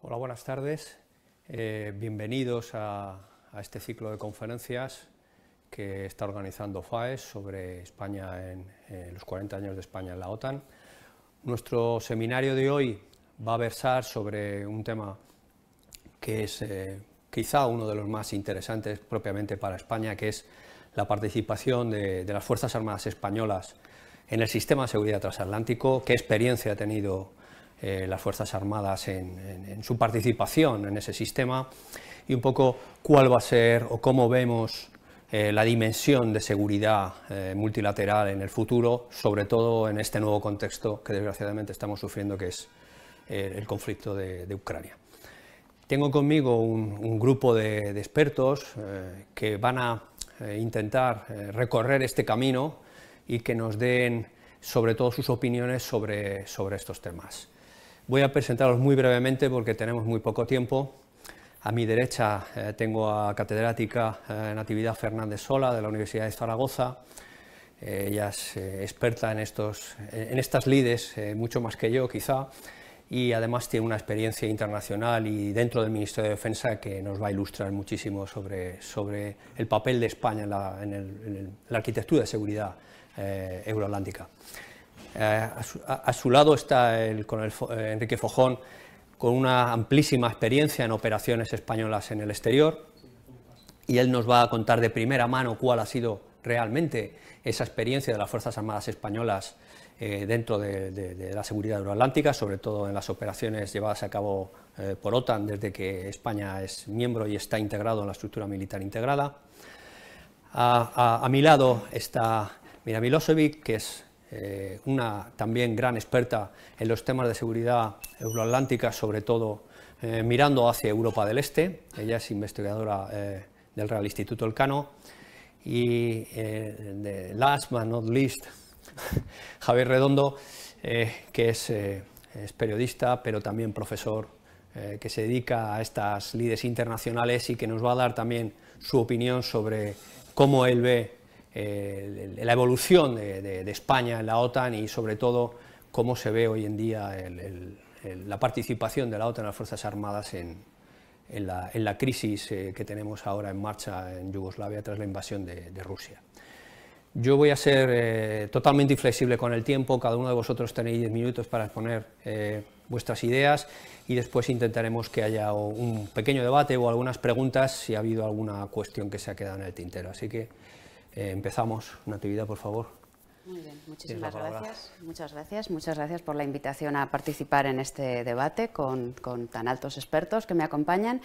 Hola, buenas tardes. Bienvenidos a este ciclo de conferencias que está organizando FAES sobre España en los 40 años de España en la OTAN. Nuestro seminario de hoy va a versar sobre un tema que es quizá uno de los más interesantes propiamente para España, que es la participación de las Fuerzas Armadas españolas en el sistema de seguridad transatlántico, qué experiencia ha tenido las Fuerzas Armadas en su participación en ese sistema y un poco cuál va a ser o cómo vemos la dimensión de seguridad multilateral en el futuro, sobre todo en este nuevo contexto que desgraciadamente estamos sufriendo, que es el conflicto de Ucrania. Tengo conmigo un grupo de expertos que van a intentar recorrer este camino y que nos den sobre todo sus opiniones sobre estos temas. Voy a presentaros muy brevemente porque tenemos muy poco tiempo. A mi derecha tengo a catedrática Natividad Fernández Sola, de la Universidad de Zaragoza. Ella es experta en estas lides, mucho más que yo quizá, y además tiene una experiencia internacional y dentro del Ministerio de Defensa que nos va a ilustrar muchísimo sobre el papel de España en la arquitectura de seguridad euroatlántica. A su lado está Enrique Fojón, con una amplísima experiencia en operaciones españolas en el exterior, y él nos va a contar de primera mano cuál ha sido realmente esa experiencia de las Fuerzas Armadas españolas dentro de la seguridad euroatlántica, sobre todo en las operaciones llevadas a cabo por OTAN desde que España es miembro y está integrado en la estructura militar integrada. A mi lado está Mira Milosevic, que es una también gran experta en los temas de seguridad euroatlántica, sobre todo mirando hacia Europa del Este. Ella es investigadora del Real Instituto Elcano. Y last but not least, Javier Redondo, que es periodista, pero también profesor, que se dedica a estas lides internacionales y que nos va a dar también su opinión sobre cómo él ve la evolución de España en la OTAN y sobre todo cómo se ve hoy en día la participación de la OTAN en las Fuerzas Armadas en la crisis que tenemos ahora en marcha en Yugoslavia tras la invasión de Rusia. Yo voy a ser totalmente inflexible con el tiempo, cada uno de vosotros tenéis 10 minutos para exponer vuestras ideas y después intentaremos que haya un pequeño debate o algunas preguntas si ha habido alguna cuestión que se ha quedado en el tintero. Así que empezamos. Natividad, por favor. Muy bien, muchísimas gracias. Muchas gracias por la invitación a participar en este debate con tan altos expertos que me acompañan.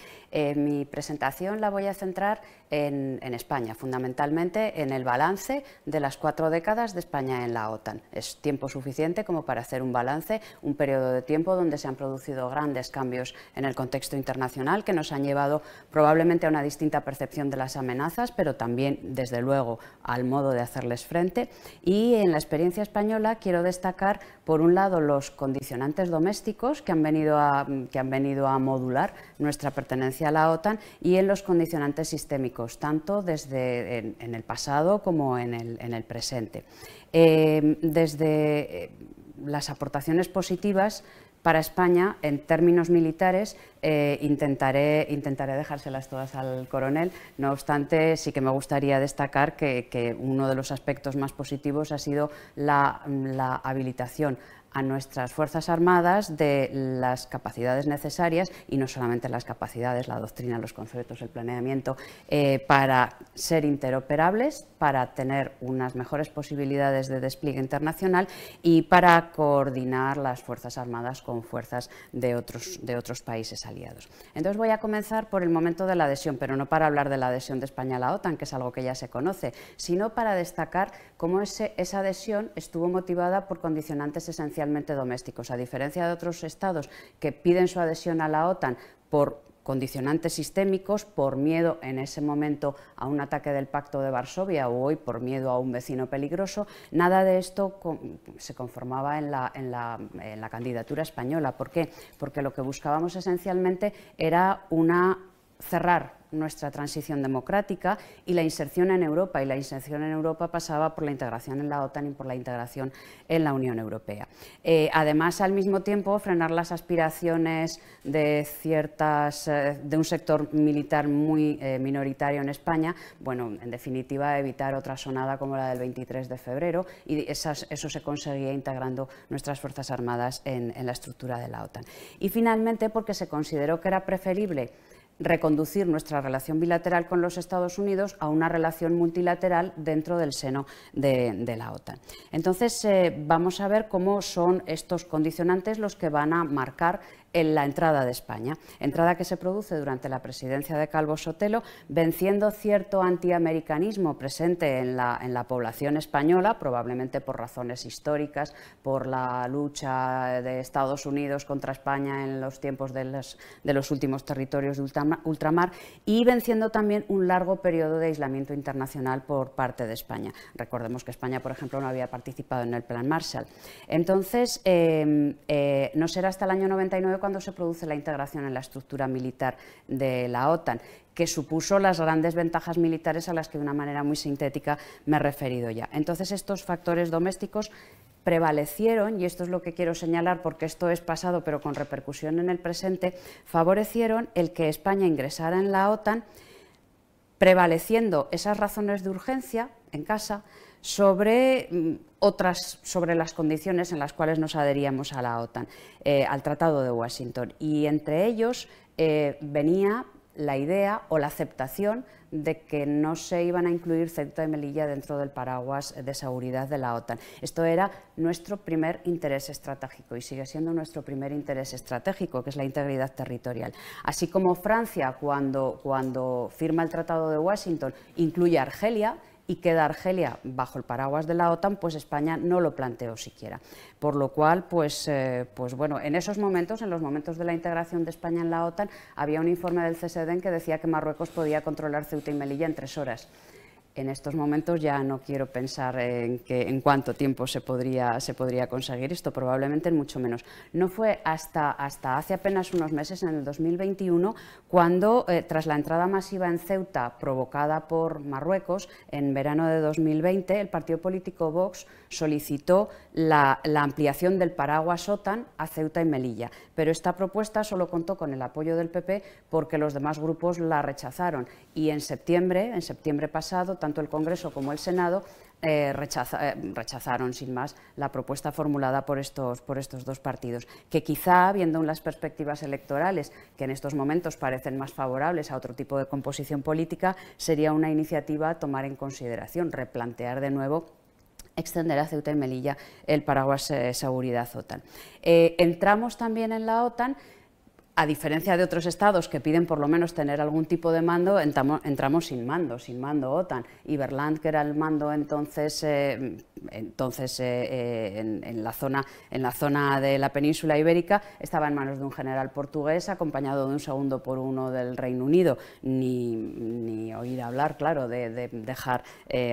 Mi presentación la voy a centrar en España, fundamentalmente en el balance de las 4 décadas de España en la OTAN. Es tiempo suficiente como para hacer un balance, un periodo de tiempo donde se han producido grandes cambios en el contexto internacional que nos han llevado probablemente a una distinta percepción de las amenazas, pero también, desde luego, al modo de hacerles frente. Y en la experiencia española quiero destacar, por un lado, los condicionantes domésticos que han venido a modular nuestra pertenencia a la OTAN y en los condicionantes sistémicos, tanto desde en el pasado como en el presente. Desde las aportaciones positivas para España, en términos militares, intentaré dejárselas todas al coronel. No obstante, sí que me gustaría destacar que uno de los aspectos más positivos ha sido la habilitación a nuestras Fuerzas Armadas de las capacidades necesarias, y no solamente las capacidades, la doctrina, los conceptos, el planeamiento, para ser interoperables, para tener unas mejores posibilidades de despliegue internacional y para coordinar las Fuerzas Armadas con fuerzas de otros países aliados. Entonces voy a comenzar por el momento de la adhesión, pero no para hablar de la adhesión de España a la OTAN, que es algo que ya se conoce, sino para destacar cómo esa adhesión estuvo motivada por condicionantes esencialmente domésticos. A diferencia de otros estados que piden su adhesión a la OTAN por condicionantes sistémicos, por miedo en ese momento a un ataque del Pacto de Varsovia o hoy por miedo a un vecino peligroso, nada de esto se conformaba en la candidatura española. ¿Por qué? Porque lo que buscábamos esencialmente era una cerrar nuestra transición democrática y la inserción en Europa, y la inserción en Europa pasaba por la integración en la OTAN y por la integración en la Unión Europea. Además, al mismo tiempo, frenar las aspiraciones de un sector militar muy minoritario en España, bueno, en definitiva, evitar otra sonada como la del 23 de febrero, y eso se conseguía integrando nuestras Fuerzas Armadas en la estructura de la OTAN. Y finalmente, porque se consideró que era preferible reconducir nuestra relación bilateral con los Estados Unidos a una relación multilateral dentro del seno de la OTAN. Entonces, vamos a ver cómo son estos condicionantes los que van a marcar en la entrada de España, entrada que se produce durante la presidencia de Calvo Sotelo, venciendo cierto antiamericanismo presente en la población española, probablemente por razones históricas, por la lucha de Estados Unidos contra España en los tiempos de los últimos territorios de ultramar, y venciendo también un largo periodo de aislamiento internacional por parte de España. Recordemos que España, por ejemplo, no había participado en el Plan Marshall. Entonces, no será hasta el año 99 cuando se produce la integración en la estructura militar de la OTAN, que supuso las grandes ventajas militares a las que de una manera muy sintética me he referido ya. Entonces, estos factores domésticos prevalecieron, y esto es lo que quiero señalar porque esto es pasado pero con repercusión en el presente, favorecieron el que España ingresara en la OTAN, prevaleciendo esas razones de urgencia en casa sobre las condiciones en las cuales nos adheríamos a la OTAN, al Tratado de Washington. Y entre ellos venía la idea o la aceptación de que no se iban a incluir Ceuta y Melilla dentro del paraguas de seguridad de la OTAN. Esto era nuestro primer interés estratégico y sigue siendo nuestro primer interés estratégico, que es la integridad territorial. Así como Francia, cuando firma el Tratado de Washington, incluye Argelia y queda Argelia bajo el paraguas de la OTAN, pues España no lo planteó siquiera. Por lo cual, pues bueno, en esos momentos, en los momentos de la integración de España en la OTAN, había un informe del CSDN que decía que Marruecos podía controlar Ceuta y Melilla en 3 horas. En estos momentos ya no quiero pensar en cuánto tiempo se podría conseguir esto, probablemente en mucho menos. No fue hasta hace apenas unos meses, en el 2021, cuando, tras la entrada masiva en Ceuta provocada por Marruecos, en verano de 2020, el partido político Vox solicitó la ampliación del paraguas OTAN a Ceuta y Melilla, pero esta propuesta solo contó con el apoyo del PP porque los demás grupos la rechazaron, y en septiembre pasado, tanto el Congreso como el Senado rechazaron sin más la propuesta formulada por estos dos partidos, que quizá, viendo las perspectivas electorales que en estos momentos parecen más favorables a otro tipo de composición política, sería una iniciativa a tomar en consideración, replantear de nuevo extender a Ceuta y Melilla el paraguas seguridad OTAN. Entramos también en la OTAN. A diferencia de otros estados que piden por lo menos tener algún tipo de mando, entramos sin mando OTAN. Iberland, que era el mando entonces en la zona de la península ibérica, estaba en manos de un general portugués acompañado de un segundo por uno del Reino Unido. Ni oír hablar, claro, de dejar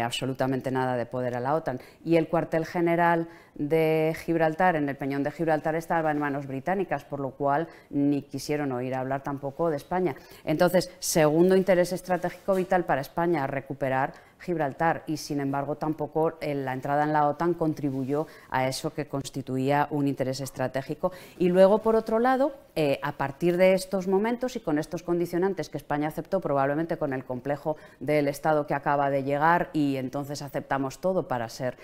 absolutamente nada de poder a la OTAN. Y el cuartel general de Gibraltar, en el Peñón de Gibraltar, estaba en manos británicas, por lo cual ni quisieron oír hablar tampoco de España. Entonces, segundo interés estratégico vital para España, recuperar Gibraltar, y sin embargo tampoco la entrada en la OTAN contribuyó a eso que constituía un interés estratégico. Y luego, por otro lado, a partir de estos momentos y con estos condicionantes que España aceptó, probablemente con el complejo del Estado que acaba de llegar y entonces aceptamos todo para ser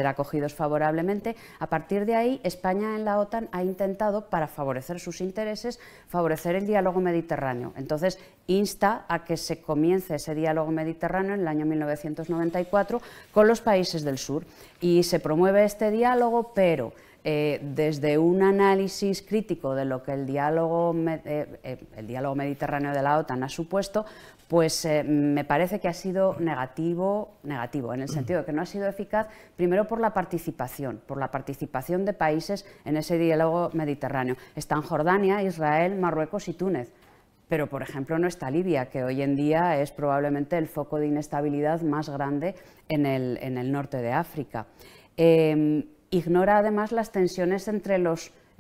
acogidos favorablemente, a partir de ahí España en la OTAN ha intentado, para favorecer sus intereses, favorecer el diálogo mediterráneo. Entonces insta a que se comience ese diálogo mediterráneo en el año 1994 con los países del sur, y se promueve este diálogo, pero desde un análisis crítico de lo que el diálogo mediterráneo de la OTAN ha supuesto, pues me parece que ha sido negativo en el sentido de que no ha sido eficaz, primero por la participación de países en ese diálogo mediterráneo. Están Jordania, Israel, Marruecos y Túnez. Pero, por ejemplo, no está Libia, que hoy en día es probablemente el foco de inestabilidad más grande en el norte de África. Ignora además las tensiones entre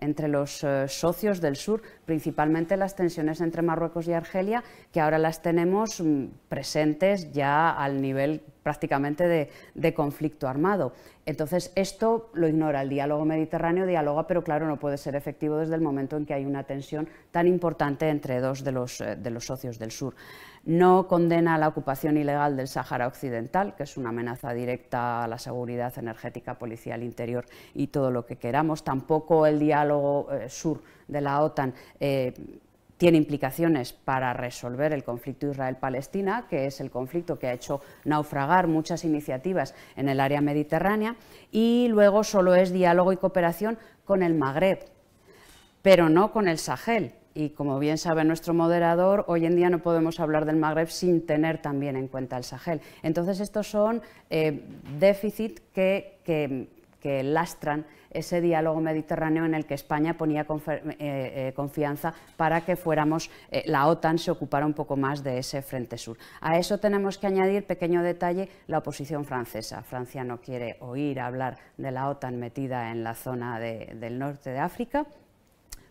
entre los socios del sur, principalmente las tensiones entre Marruecos y Argelia, que ahora las tenemos presentes ya al nivel prácticamente de conflicto armado. Entonces, esto lo ignora. El diálogo mediterráneo dialoga, pero claro, no puede ser efectivo desde el momento en que hay una tensión tan importante entre dos de los socios del sur. No condena la ocupación ilegal del Sáhara Occidental, que es una amenaza directa a la seguridad energética, policía al interior y todo lo que queramos. Tampoco el diálogo sur de la OTAN tiene implicaciones para resolver el conflicto Israel-Palestina, que es el conflicto que ha hecho naufragar muchas iniciativas en el área mediterránea, y luego solo es diálogo y cooperación con el Magreb, pero no con el Sahel. Y como bien sabe nuestro moderador, hoy en día no podemos hablar del Magreb sin tener también en cuenta el Sahel. Entonces, estos son déficits que lastran ese diálogo mediterráneo en el que España ponía confianza para que la OTAN se ocupara un poco más de ese frente sur. A eso tenemos que añadir, pequeño detalle, la oposición francesa. Francia no quiere oír hablar de la OTAN metida en la zona del norte de África,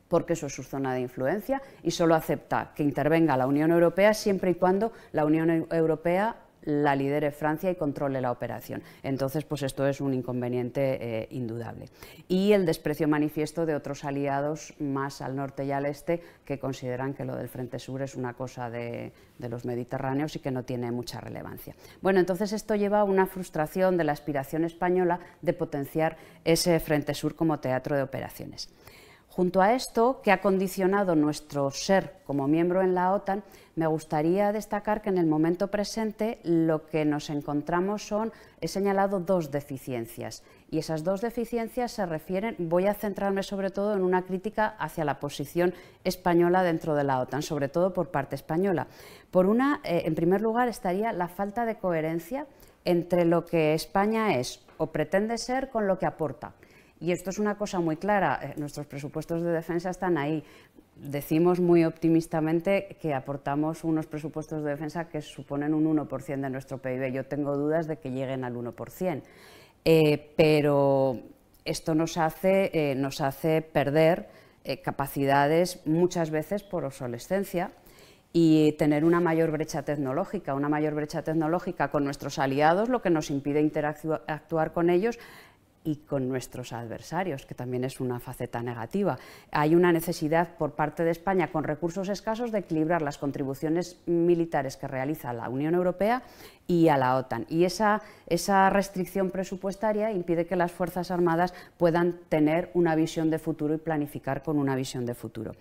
porque eso es su zona de influencia, y solo acepta que intervenga la Unión Europea siempre y cuando la Unión Europea la lidere Francia y controle la operación. Entonces, pues esto es un inconveniente indudable. Y el desprecio manifiesto de otros aliados más al norte y al este, que consideran que lo del Frente Sur es una cosa de los mediterráneos y que no tiene mucha relevancia. Bueno, entonces esto lleva a una frustración de la aspiración española de potenciar ese Frente Sur como teatro de operaciones. Junto a esto, que ha condicionado nuestro ser como miembro en la OTAN, me gustaría destacar que en el momento presente lo que nos encontramos he señalado dos deficiencias, y esas dos deficiencias se refieren, voy a centrarme sobre todo en una crítica hacia la posición española dentro de la OTAN, sobre todo por parte española. Por una, en primer lugar, estaría la falta de coherencia entre lo que España es o pretende ser con lo que aporta. Y esto es una cosa muy clara, nuestros presupuestos de defensa están ahí. Decimos muy optimistamente que aportamos unos presupuestos de defensa que suponen un 1% de nuestro PIB. Yo tengo dudas de que lleguen al 1%. Pero esto nos hace perder capacidades muchas veces por obsolescencia y tener una mayor brecha tecnológica con nuestros aliados, lo que nos impide interactuar con ellos y con nuestros adversarios, que también es una faceta negativa. Hay una necesidad por parte de España, con recursos escasos, de equilibrar las contribuciones militares que realiza la Unión Europea y a la OTAN. Y esa restricción presupuestaria impide que las Fuerzas Armadas puedan tener una visión de futuro y planificar con una visión de futuro.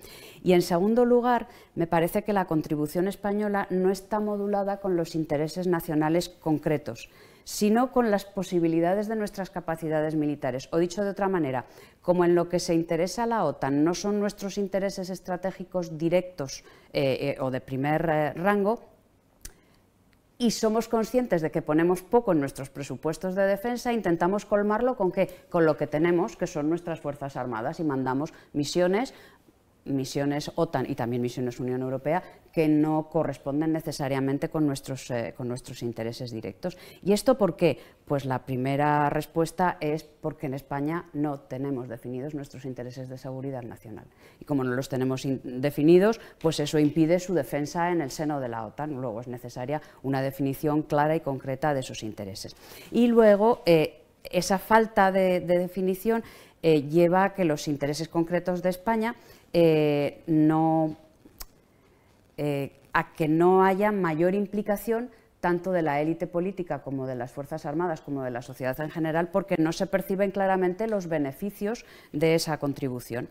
Y en segundo lugar, me parece que la contribución española no está modulada con los intereses nacionales concretos, sino con las posibilidades de nuestras capacidades militares. O dicho de otra manera, como en lo que se interesa a la OTAN no son nuestros intereses estratégicos directos o de primer rango, y somos conscientes de que ponemos poco en nuestros presupuestos de defensa, intentamos colmarlo ¿con qué? Con lo que tenemos, que son nuestras Fuerzas Armadas, y mandamos misiones OTAN y también misiones Unión Europea que no corresponden necesariamente con nuestros intereses directos. ¿Y esto por qué? Pues la primera respuesta es porque en España no tenemos definidos nuestros intereses de seguridad nacional. Y como no los tenemos definidos, pues eso impide su defensa en el seno de la OTAN. Luego es necesaria una definición clara y concreta de esos intereses. Y luego, esa falta de definición lleva a que los intereses concretos de España a que no haya mayor implicación tanto de la élite política como de las Fuerzas Armadas como de la sociedad en general, porque no se perciben claramente los beneficios de esa contribución.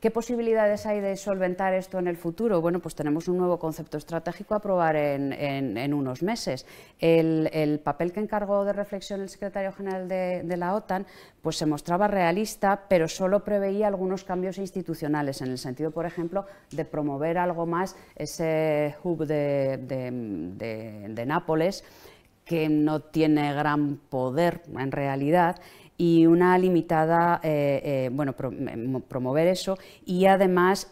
¿Qué posibilidades hay de solventar esto en el futuro? Bueno, pues tenemos un nuevo concepto estratégico a aprobar en unos meses. El papel que encargó de reflexión el secretario general de la OTAN pues se mostraba realista, pero solo preveía algunos cambios institucionales, en el sentido, por ejemplo, de promover algo más ese hub de Nápoles, que no tiene gran poder en realidad, y una limitada, promover eso, y además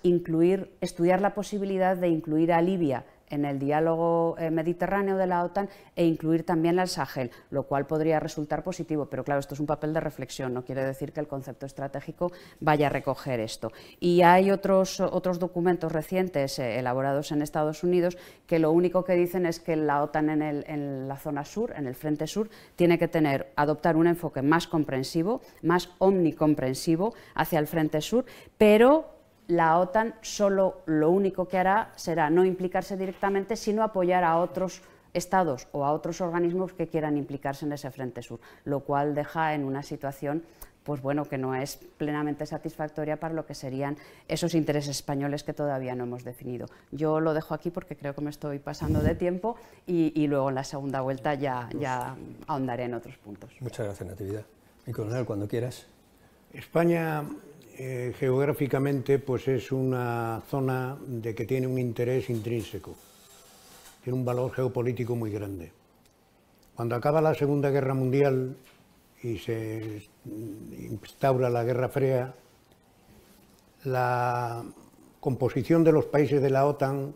estudiar la posibilidad de incluir a Libia en el diálogo mediterráneo de la OTAN e incluir también al Sahel, lo cual podría resultar positivo, pero claro, esto es un papel de reflexión, no quiere decir que el concepto estratégico vaya a recoger esto. Y hay otros documentos recientes elaborados en Estados Unidos que lo único que dicen es que la OTAN en la zona sur, en el frente sur, tiene que adoptar un enfoque más comprensivo, más omnicomprensivo hacia el frente sur, pero la OTAN solo lo único que hará será no implicarse directamente, sino apoyar a otros estados o a otros organismos que quieran implicarse en ese frente sur, lo cual deja en una situación pues bueno, que no es plenamente satisfactoria para lo que serían esos intereses españoles que todavía no hemos definido. Yo lo dejo aquí porque creo que me estoy pasando de tiempo y luego en la segunda vuelta ya ahondaré en otros puntos. Muchas gracias, Natividad. Mi coronel, cuando quieras. España geográficamente pues es una zona de que tiene un interés intrínseco, tiene un valor geopolítico muy grande. Cuando acaba la Segunda Guerra Mundial y se instaura la Guerra Fría, la composición de los países de la OTAN,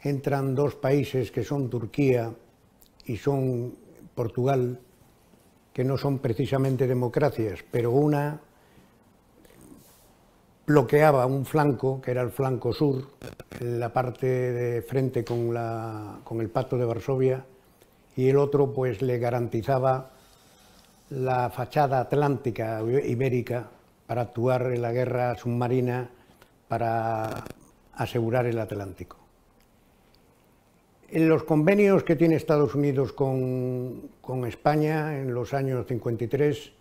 entran dos países que son Turquía y son Portugal, que no son precisamente democracias, pero una bloqueaba un flanco, que era el flanco sur, la parte de frente con el Pacto de Varsovia, y el otro pues le garantizaba la fachada atlántica ibérica para actuar en la guerra submarina para asegurar el Atlántico. En los convenios que tiene Estados Unidos con España en los años 53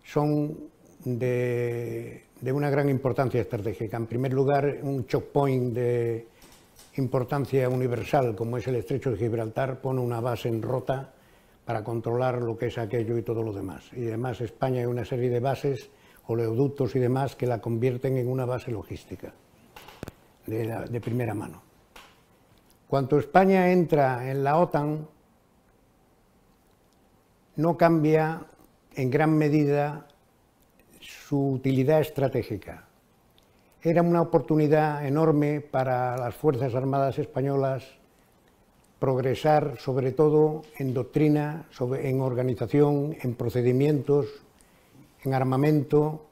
son de una gran importancia estratégica. En primer lugar, un choke point de importancia universal, como es el Estrecho de Gibraltar, pone una base en Rota para controlar lo que es aquello y todo lo demás. Y además España hay una serie de bases, oleoductos y demás, que la convierten en una base logística de primera mano. Cuando España entra en la OTAN, no cambia en gran medida su utilidad estratégica. Era una oportunidad enorme para las Fuerzas Armadas españolas progresar sobre todo en doctrina, en organización, en procedimientos, en armamento,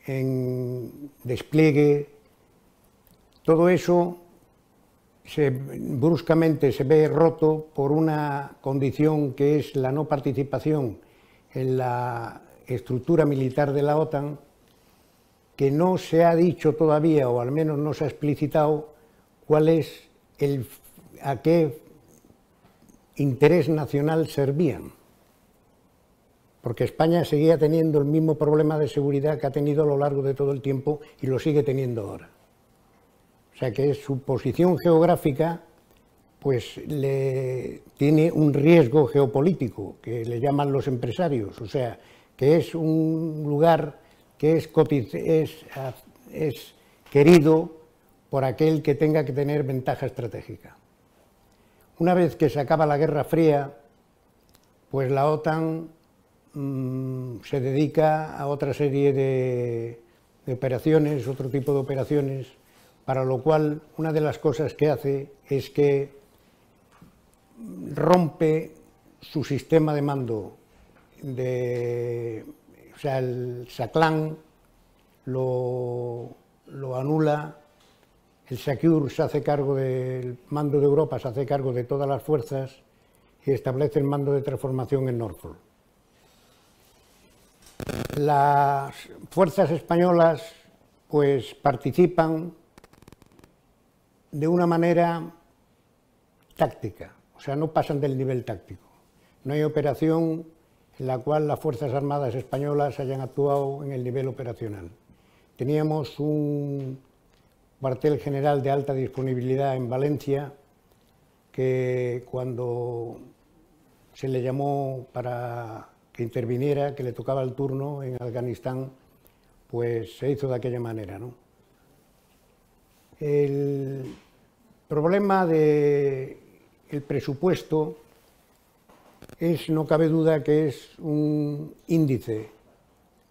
en despliegue. Todo eso bruscamente se ve roto por una condición que es la no participación en la estructura militar de la OTAN, que no se ha dicho todavía, o al menos no se ha explicitado, cuál es a qué interés nacional servían, porque España seguía teniendo el mismo problema de seguridad que ha tenido a lo largo de todo el tiempo y lo sigue teniendo ahora. O sea que su posición geográfica pues tiene un riesgo geopolítico, que le llaman los empresarios, o sea que es un lugar que es querido por aquel que tenga que tener ventaja estratégica. Una vez que se acaba la Guerra Fría, pues la OTAN se dedica a otra serie de operaciones, otro tipo de operaciones, para lo cual una de las cosas que hace es que rompe su sistema de mando, o sea, el SACLAN lo anula. El SACEUR se hace cargo del mando de Europa, se hace cargo de todas las fuerzas y establece el mando de transformación en Norfolk. Las fuerzas españolas pues participan de una manera táctica, o sea, no pasan del nivel táctico. No hay operación en la cual las Fuerzas Armadas españolas hayan actuado en el nivel operacional. Teníamos un cuartel general de alta disponibilidad en Valencia, que cuando se le llamó para que interviniera, que le tocaba el turno en Afganistán, pues se hizo de aquella manera, ¿no? El problema del presupuesto no cabe duda que es un índice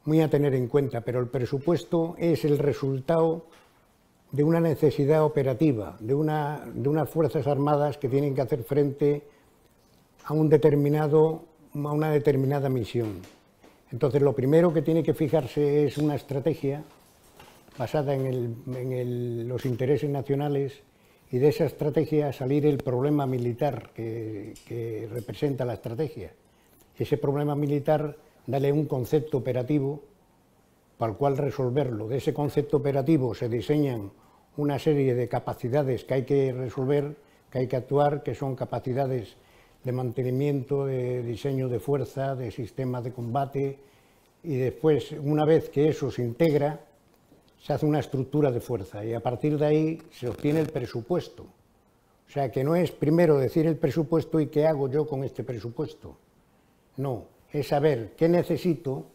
muy a tener en cuenta, pero el presupuesto es el resultado de una necesidad operativa, de unas Fuerzas Armadas que tienen que hacer frente a una determinada misión. Entonces, lo primero que tiene que fijarse es una estrategia basada en los intereses nacionales, y de esa estrategia salir el problema militar que representa la estrategia. Ese problema militar, darle un concepto operativo para el cual resolverlo. De ese concepto operativo se diseñan una serie de capacidades que hay que resolver, que hay que actuar, que son capacidades de mantenimiento, de diseño de fuerza, de sistemas de combate, y después, una vez que eso se integra, se hace una estructura de fuerza y a partir de ahí se obtiene el presupuesto. O sea, que no es primero decir el presupuesto y qué hago yo con este presupuesto. No, es saber qué necesito,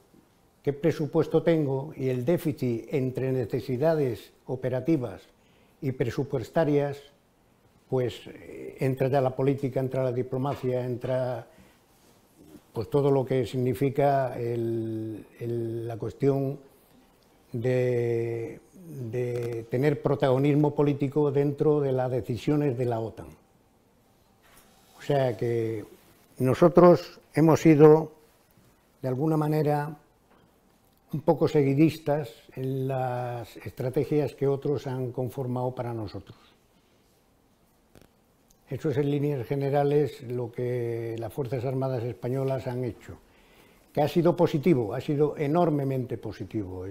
qué presupuesto tengo, y el déficit entre necesidades operativas y presupuestarias, pues entra ya la política, entra la diplomacia, entra pues todo lo que significa la cuestión de tener protagonismo político dentro de las decisiones de la OTAN. O sea que nosotros hemos sido, de alguna manera, un poco seguidistas en las estrategias que otros han conformado para nosotros. Eso es en líneas generales lo que las Fuerzas Armadas Españolas han hecho, que ha sido positivo, ha sido enormemente positivo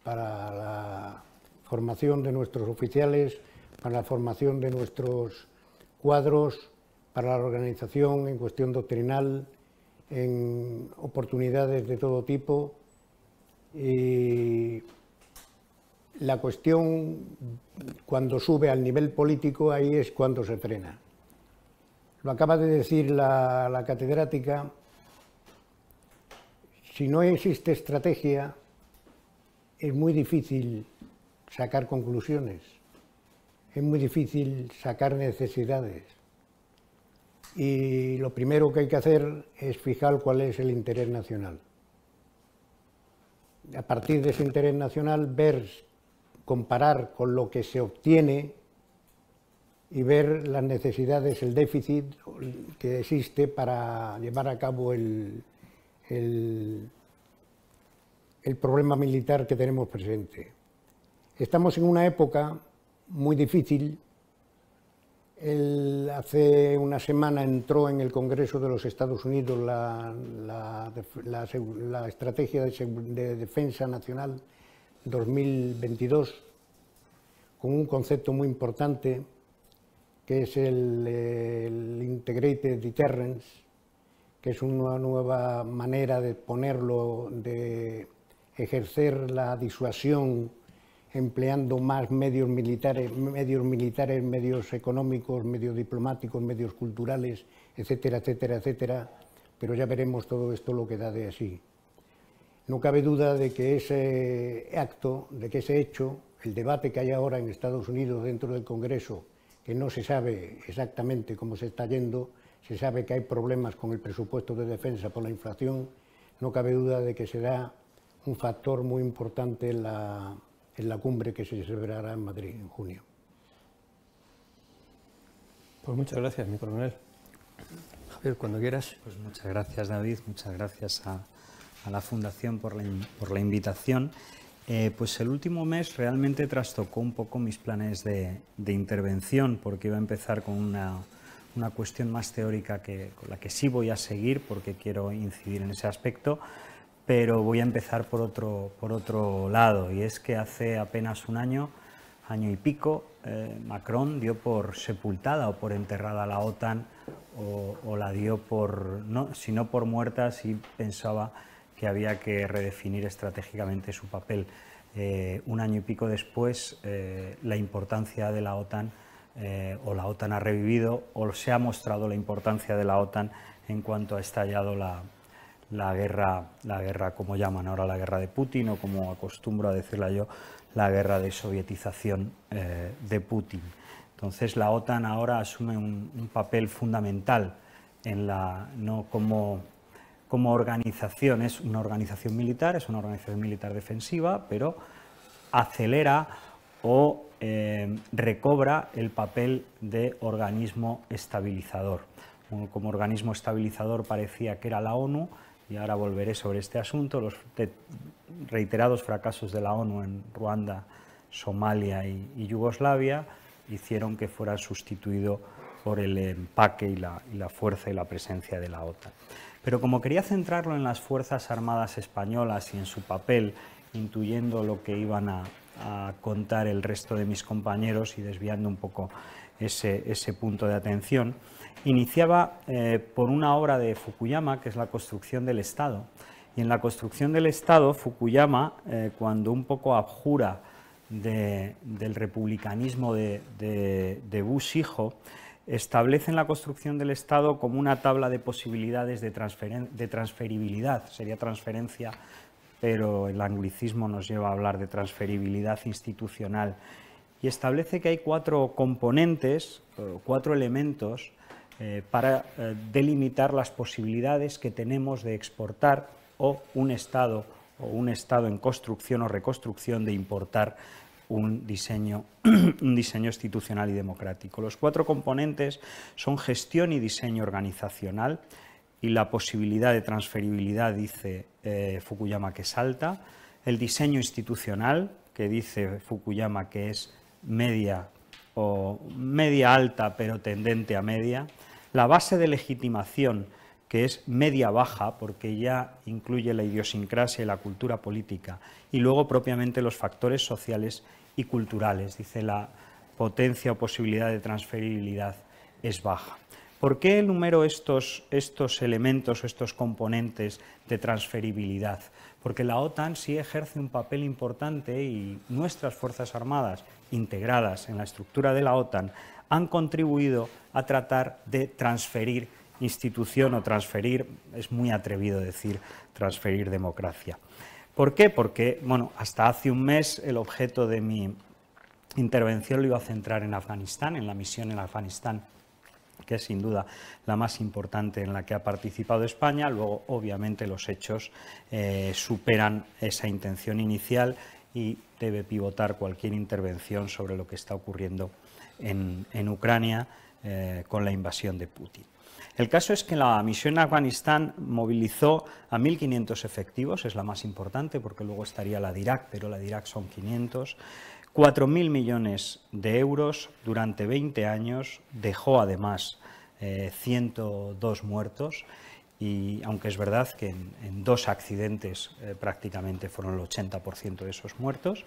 para la formación de nuestros oficiales, para la formación de nuestros cuadros, para la organización en cuestión doctrinal, en oportunidades de todo tipo. Y la cuestión, cuando sube al nivel político, ahí es cuando se frena. Lo acaba de decir la catedrática: si no existe estrategia, es muy difícil sacar conclusiones, es muy difícil sacar necesidades. Y lo primero que hay que hacer es fijar cuál es el interés nacional. A partir de ese interés nacional, comparar con lo que se obtiene y ver las necesidades, el déficit que existe para llevar a cabo el problema militar que tenemos presente. Estamos en una época muy difícil. Hace una semana entró en el Congreso de los Estados Unidos la Estrategia de Defensa Nacional 2022, con un concepto muy importante, que es el Integrated Deterrence, que es una nueva manera de ponerlo, de ejercer la disuasión empleando más medios militares, medios económicos, medios diplomáticos, medios culturales, etcétera, etcétera, etcétera, pero ya veremos todo esto lo que da de sí. No cabe duda de que ese acto, de que ese hecho, el debate que hay ahora en Estados Unidos dentro del Congreso, que no se sabe exactamente cómo se está yendo, se sabe que hay problemas con el presupuesto de defensa por la inflación, no cabe duda de que será un factor muy importante en la cumbre que se celebrará en Madrid en junio. Pues muchas gracias, mi coronel. Javier, cuando quieras. Pues muchas gracias, David, muchas gracias a la Fundación por la invitación. Pues el último mes realmente trastocó un poco mis planes de intervención, porque iba a empezar con una cuestión más teórica con la que sí voy a seguir, porque quiero incidir en ese aspecto, pero voy a empezar por otro lado, y es que hace apenas un año y pico, Macron dio por sepultada o por enterrada la OTAN, o la dio si no por muerta, sí pensaba que había que redefinir estratégicamente su papel. Un año y pico después, la importancia de la OTAN, o la OTAN ha revivido, o se ha mostrado la importancia de la OTAN en cuanto ha estallado la guerra, como llaman ahora, la guerra de Putin, o como acostumbro a decirla yo, la guerra de sovietización de Putin. Entonces la OTAN ahora asume un papel fundamental no como organización, es una organización militar, defensiva, pero acelera o recobra el papel de organismo estabilizador. Como organismo estabilizador parecía que era la ONU, y ahora volveré sobre este asunto. Los reiterados fracasos de la ONU en Ruanda, Somalia y Yugoslavia hicieron que fuera sustituido por el empaque y la fuerza y la presencia de la OTAN. Pero como quería centrarlo en las Fuerzas Armadas españolas y en su papel, intuyendo lo que iban a contar el resto de mis compañeros y desviando un poco ese punto de atención, iniciaba por una obra de Fukuyama, que es La construcción del Estado. Y en La construcción del Estado, Fukuyama, cuando un poco abjura del republicanismo de Bush hijo, establece en La construcción del Estado como una tabla de posibilidades de transferibilidad. Sería transferencia, pero el anglicismo nos lleva a hablar de transferibilidad institucional. Y establece que hay 4 componentes, 4 elementos para delimitar las posibilidades que tenemos de exportar un Estado en construcción o reconstrucción, de importar un diseño institucional y democrático. Los 4 componentes son gestión y diseño organizacional, y la posibilidad de transferibilidad, dice Fukuyama, que es alta. El diseño institucional, que dice Fukuyama que es media alta, pero tendente a media. La base de legitimación, que es media-baja, porque ya incluye la idiosincrasia y la cultura política, y luego propiamente los factores sociales y culturales. Dice la potencia o posibilidad de transferibilidad es baja. ¿Por qué enumero estos elementos o estos componentes de transferibilidad? Porque la OTAN sí ejerce un papel importante, y nuestras Fuerzas Armadas, integradas en la estructura de la OTAN, han contribuido a tratar de transferir institución o transferir, es muy atrevido decir, transferir democracia. ¿Por qué? Porque, bueno, hasta hace un mes el objeto de mi intervención lo iba a centrar en Afganistán, en la misión en Afganistán, que es sin duda la más importante en la que ha participado España. Luego, obviamente, los hechos superan esa intención inicial y debe pivotar cualquier intervención sobre lo que está ocurriendo en Ucrania con la invasión de Putin. El caso es que la misión en Afganistán movilizó a 1.500 efectivos, es la más importante porque luego estaría la de Irak, pero la de Irak son 500, 4.000 millones de euros durante 20 años, dejó además 102 muertos, y aunque es verdad que en 2 accidentes prácticamente fueron el 80% de esos muertos,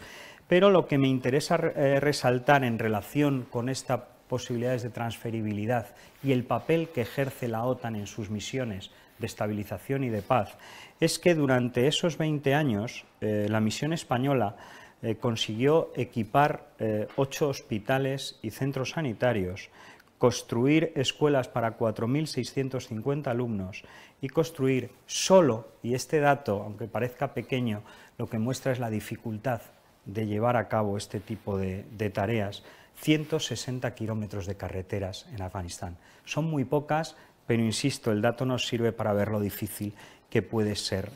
pero lo que me interesa resaltar en relación con estas posibilidades de transferibilidad y el papel que ejerce la OTAN en sus misiones de estabilización y de paz es que durante esos 20 años la misión española consiguió equipar 8 hospitales y centros sanitarios, construir escuelas para 4.650 alumnos y construir solo, y este dato, aunque parezca pequeño, lo que muestra es la dificultad de llevar a cabo este tipo de tareas, 160 kilómetros de carreteras en Afganistán. Son muy pocas, pero insisto, el dato nos sirve para ver lo difícil que puede ser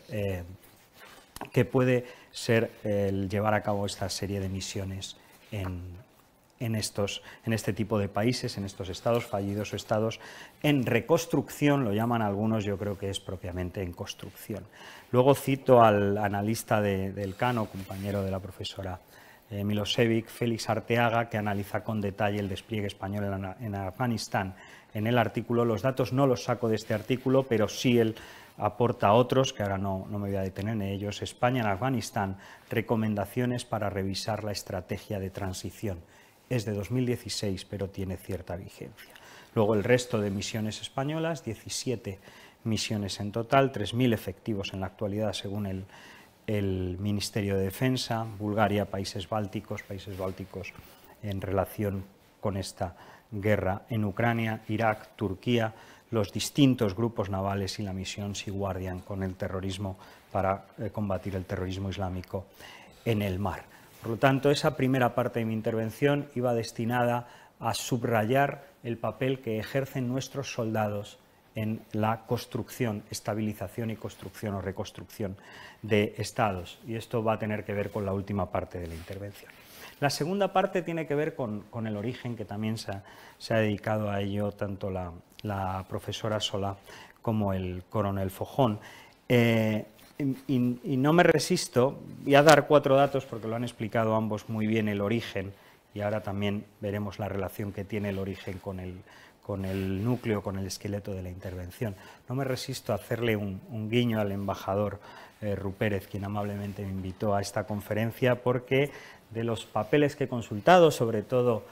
el llevar a cabo esta serie de misiones en este tipo de países, en estos estados fallidos o estados en reconstrucción, lo llaman algunos, yo creo que es propiamente en construcción. Luego cito al analista del Cano, compañero de la profesora Milosevic, Félix Arteaga, que analiza con detalle el despliegue español en Afganistán. En el artículo, los datos no los saco de este artículo, pero sí él aporta otros, que ahora no me voy a detener en ellos. España en Afganistán, recomendaciones para revisar la estrategia de transición. Es de 2016, pero tiene cierta vigencia. Luego el resto de misiones españolas, 17 misiones en total, 3.000 efectivos en la actualidad según el Ministerio de Defensa, Bulgaria, países bálticos en relación con esta guerra en Ucrania, Irak, Turquía, los distintos grupos navales y la misión Sea Guardian con el terrorismo para combatir el terrorismo islámico en el mar. Por lo tanto, esa primera parte de mi intervención iba destinada a subrayar el papel que ejercen nuestros soldados en la construcción, estabilización y construcción o reconstrucción de estados. Y esto va a tener que ver con la última parte de la intervención. La segunda parte tiene que ver con el origen, que también se ha dedicado a ello tanto la profesora Solá como el coronel Fojón. Y no me resisto, voy a dar 4 datos porque lo han explicado ambos muy bien, el origen, y ahora también veremos la relación que tiene el origen con el núcleo, con el esqueleto de la intervención. No me resisto a hacerle un guiño al embajador Rupérez, quien amablemente me invitó a esta conferencia, porque de los papeles que he consultado, sobre todo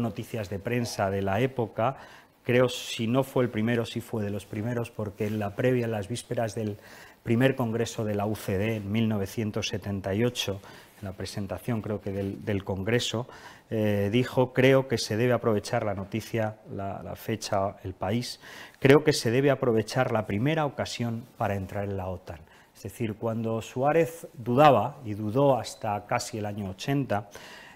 noticias de prensa de la época, creo, si no fue el primero, sí fue de los primeros, porque en la previa, en las vísperas del primer congreso de la UCD, en 1978, en la presentación creo que del congreso, dijo: creo que se debe aprovechar la noticia, la fecha, el país, creo que se debe aprovechar la primera ocasión para entrar en la OTAN. Es decir, cuando Suárez dudaba, y dudó hasta casi el año 80,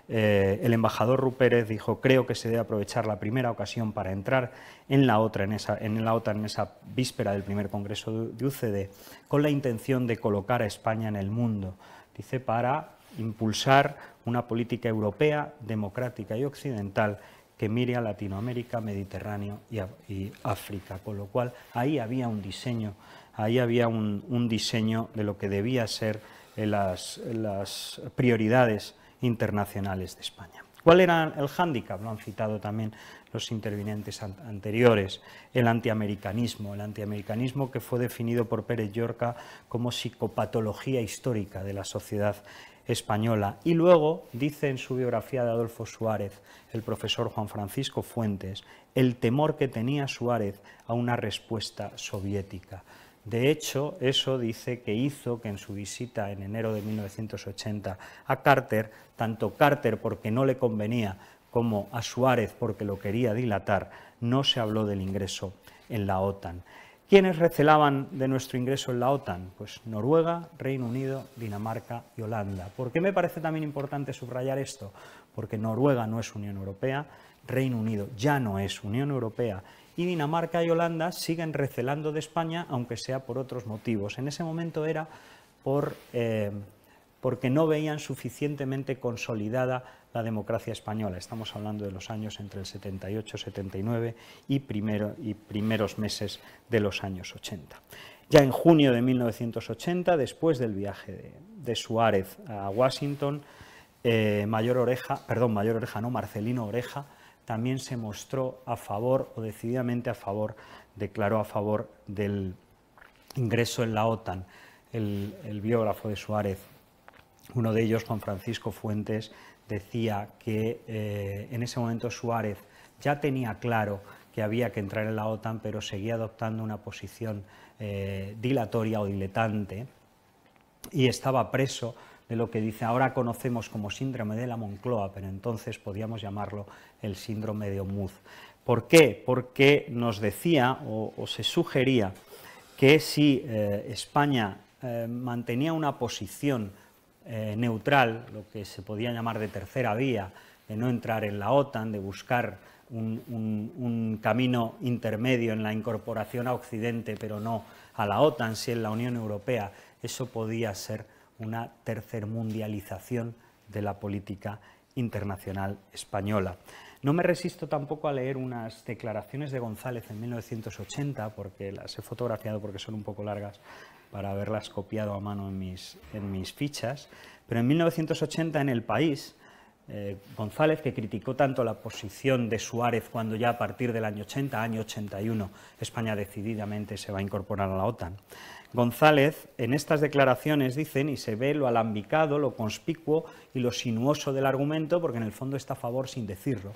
el embajador Rupérez dijo: creo que se debe aprovechar la primera ocasión para entrar en la OTAN en esa víspera del primer congreso de UCD, con la intención de colocar a España en el mundo, dice, para impulsar una política europea, democrática y occidental que mire a Latinoamérica, Mediterráneo y África, con lo cual ahí había un diseño, un diseño de lo que debía ser las prioridades internacionales de España. ¿Cuál era el hándicap? Lo han citado también los intervinientes anteriores: el antiamericanismo que fue definido por Pérez Llorca como psicopatología histórica de la sociedad española. Y luego dice en su biografía de Adolfo Suárez el profesor Juan Francisco Fuentes el temor que tenía Suárez a una respuesta soviética. De hecho, eso dice que hizo que en su visita en enero de 1980 a Carter, tanto Carter porque no le convenía como a Suárez porque lo quería dilatar, no se habló del ingreso en la OTAN. ¿Quiénes recelaban de nuestro ingreso en la OTAN? Pues Noruega, Reino Unido, Dinamarca y Holanda. ¿Por qué me parece también importante subrayar esto? Porque Noruega no es Unión Europea, Reino Unido ya no es Unión Europea, y Dinamarca y Holanda siguen recelando de España, aunque sea por otros motivos. En ese momento era porque no veían suficientemente consolidada la democracia española. Estamos hablando de los años entre el 78, 79 y primeros meses de los años 80. Ya en junio de 1980, después del viaje de Suárez a Washington, Marcelino Oreja también se mostró a favor, o decididamente a favor, declaró a favor del ingreso en la OTAN. El biógrafo de Suárez, uno de ellos, Juan Francisco Fuentes, decía que en ese momento Suárez ya tenía claro que había que entrar en la OTAN, pero seguía adoptando una posición dilatoria o diletante, y estaba preso de lo que ahora conocemos como síndrome de la Moncloa, pero entonces podíamos llamarlo el síndrome de Ormuz. ¿Por qué? Porque nos decía o se sugería que si España mantenía una posición neutral, lo que se podía llamar de tercera vía, de no entrar en la OTAN, de buscar un camino intermedio en la incorporación a Occidente, pero no a la OTAN, si en la Unión Europea, eso podía ser una tercermundialización de la política internacional española. No me resisto tampoco a leer unas declaraciones de González en 1980, porque las he fotografiado porque son un poco largas para haberlas copiado a mano en mis fichas, pero en 1980 en El País, González, que criticó tanto la posición de Suárez cuando ya a partir del año 80, año 81, España decididamente se va a incorporar a la OTAN. González, en estas declaraciones, dicen, y se ve lo alambicado, lo conspicuo y lo sinuoso del argumento, porque en el fondo está a favor sin decirlo.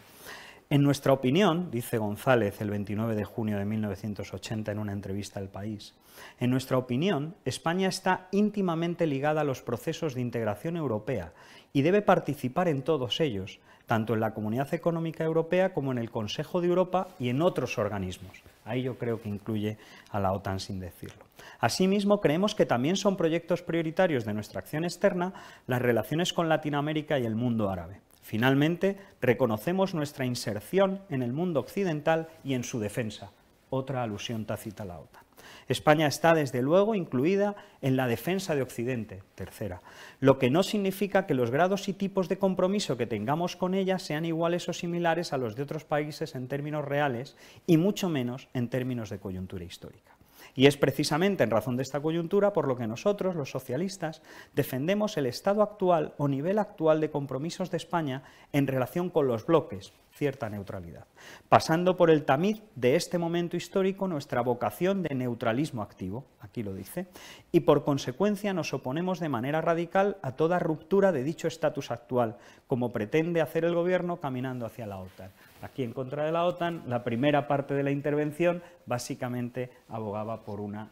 En nuestra opinión, dice González el 29 de junio de 1980 en una entrevista al País, en nuestra opinión, España está íntimamente ligada a los procesos de integración europea y debe participar en todos ellos, tanto en la Comunidad Económica Europea como en el Consejo de Europa y en otros organismos. Ahí yo creo que incluye a la OTAN sin decirlo. Asimismo, creemos que también son proyectos prioritarios de nuestra acción externa las relaciones con Latinoamérica y el mundo árabe. Finalmente, reconocemos nuestra inserción en el mundo occidental y en su defensa. Otra alusión tácita a la OTAN. España está, desde luego, incluida en la defensa de Occidente, tercera, lo que no significa que los grados y tipos de compromiso que tengamos con ella sean iguales o similares a los de otros países en términos reales y mucho menos en términos de coyuntura histórica. Y es precisamente en razón de esta coyuntura por lo que nosotros, los socialistas, defendemos el estado actual o nivel actual de compromisos de España en relación con los bloques, cierta neutralidad, pasando por el tamiz de este momento histórico nuestra vocación de neutralismo activo, aquí lo dice, y por consecuencia nos oponemos de manera radical a toda ruptura de dicho estatus actual, como pretende hacer el Gobierno caminando hacia la OTAN. Aquí, en contra de la OTAN, la primera parte de la intervención básicamente abogaba por una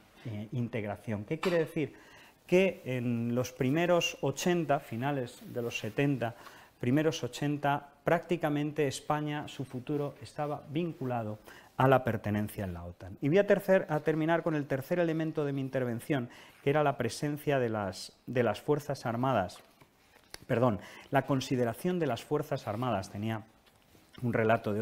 integración. ¿Qué quiere decir? Que en los primeros 80, finales de los 70, primeros 80, prácticamente España, su futuro estaba vinculado a la pertenencia en la OTAN. Y voy a terminar con el tercer elemento de mi intervención, que era la presencia de las Fuerzas Armadas, la consideración de las Fuerzas Armadas. Tenía un relato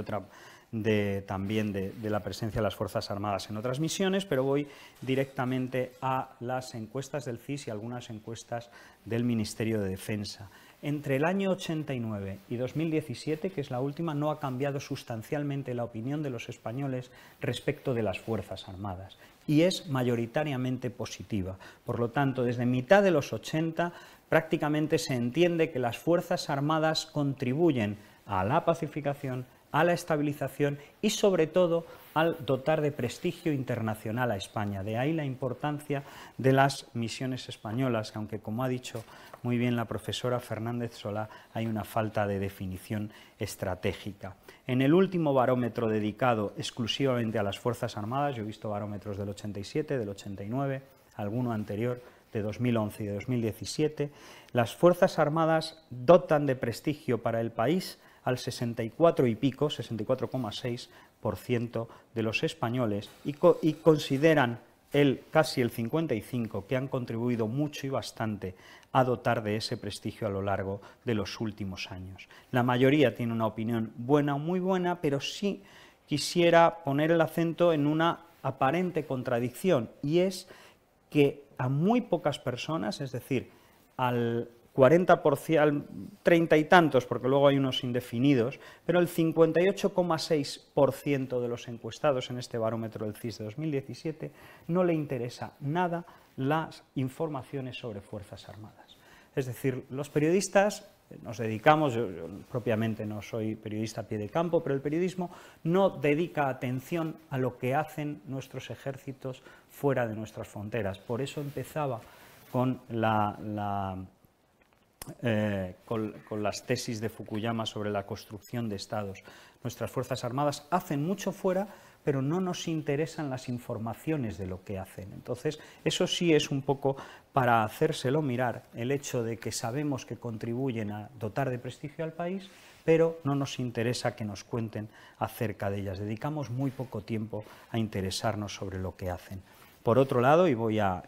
también de la presencia de las Fuerzas Armadas en otras misiones, pero voy directamente a las encuestas del CIS y algunas encuestas del Ministerio de Defensa. Entre el año 89 y 2017, que es la última, no ha cambiado sustancialmente la opinión de los españoles respecto de las Fuerzas Armadas y es mayoritariamente positiva. Por lo tanto, desde mitad de los 80 prácticamente se entiende que las Fuerzas Armadas contribuyen a la pacificación, a la estabilización y sobre todo al dotar de prestigio internacional a España. De ahí la importancia de las misiones españolas, que aunque, como ha dicho muy bien la profesora Fernández Solá, hay una falta de definición estratégica. En el último barómetro dedicado exclusivamente a las Fuerzas Armadas, yo he visto barómetros del 87, del 89, alguno anterior, de 2011 y de 2017, las Fuerzas Armadas dotan de prestigio para el país al 64 y pico, 64,6% de los españoles y consideran casi el 55% que han contribuido mucho y bastante a dotar de ese prestigio a lo largo de los últimos años. La mayoría tiene una opinión buena o muy buena, pero sí quisiera poner el acento en una aparente contradicción, y es que a muy pocas personas, es decir, al 40%, al 30 y tantos, porque luego hay unos indefinidos, pero el 58,6% de los encuestados en este barómetro del CIS de 2017 no le interesa nada las informaciones sobre Fuerzas Armadas. Es decir, los periodistas nos dedicamos, yo propiamente no soy periodista a pie de campo, pero el periodismo no dedica atención a lo que hacen nuestros ejércitos fuera de nuestras fronteras. Por eso empezaba con con las tesis de Fukuyama sobre la construcción de estados. Nuestras Fuerzas Armadas hacen mucho fuera, pero no nos interesan las informaciones de lo que hacen. Entonces, eso sí es un poco para hacérselo mirar, el hecho de que sabemos que contribuyen a dotar de prestigio al país, pero no nos interesa que nos cuenten acerca de ellas. Dedicamos muy poco tiempo a interesarnos sobre lo que hacen. Por otro lado, y voy a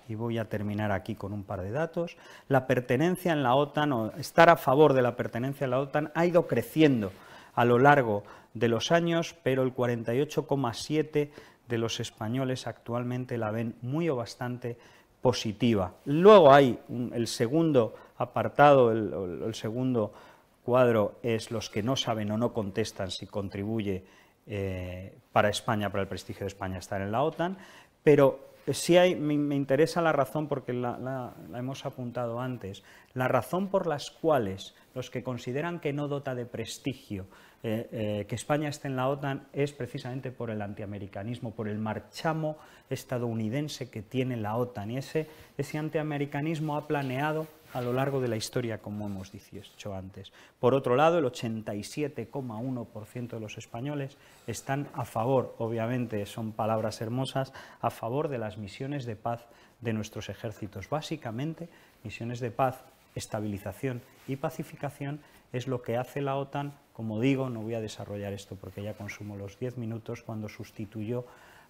terminar aquí con un par de datos, la pertenencia en la OTAN, o estar a favor de la pertenencia en la OTAN, ha ido creciendo a lo largo de los años, pero el 48,7% de los españoles actualmente la ven muy o bastante positiva. Luego hay el segundo apartado, el segundo cuadro es los que no saben o no contestan si contribuye para España, para el prestigio de España estar en la OTAN, pero sí me interesa la razón, porque la hemos apuntado antes, la razón por las cuales los que consideran que no dota de prestigio que España esté en la OTAN es precisamente por el antiamericanismo, por el marchamo estadounidense que tiene la OTAN, y ese antiamericanismo ha planeado a lo largo de la historia, como hemos dicho antes. Por otro lado, el 87,1% de los españoles están a favor, obviamente son palabras hermosas, a favor de las misiones de paz de nuestros ejércitos. Básicamente, misiones de paz, estabilización y pacificación es lo que hace la OTAN, como digo, no voy a desarrollar esto porque ya consumo los 10 minutos, cuando sustituyó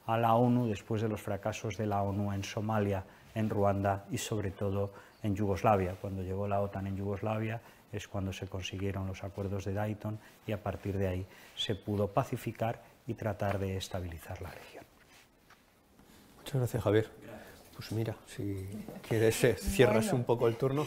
a la ONU después de los fracasos de la ONU en Somalia, en Ruanda y sobre todo en Yugoslavia. Cuando llegó la OTAN en Yugoslavia es cuando se consiguieron los acuerdos de Dayton y a partir de ahí se pudo pacificar y tratar de estabilizar la región. Muchas gracias, Javier. Pues mira, si quieres, cierras un poco el turno.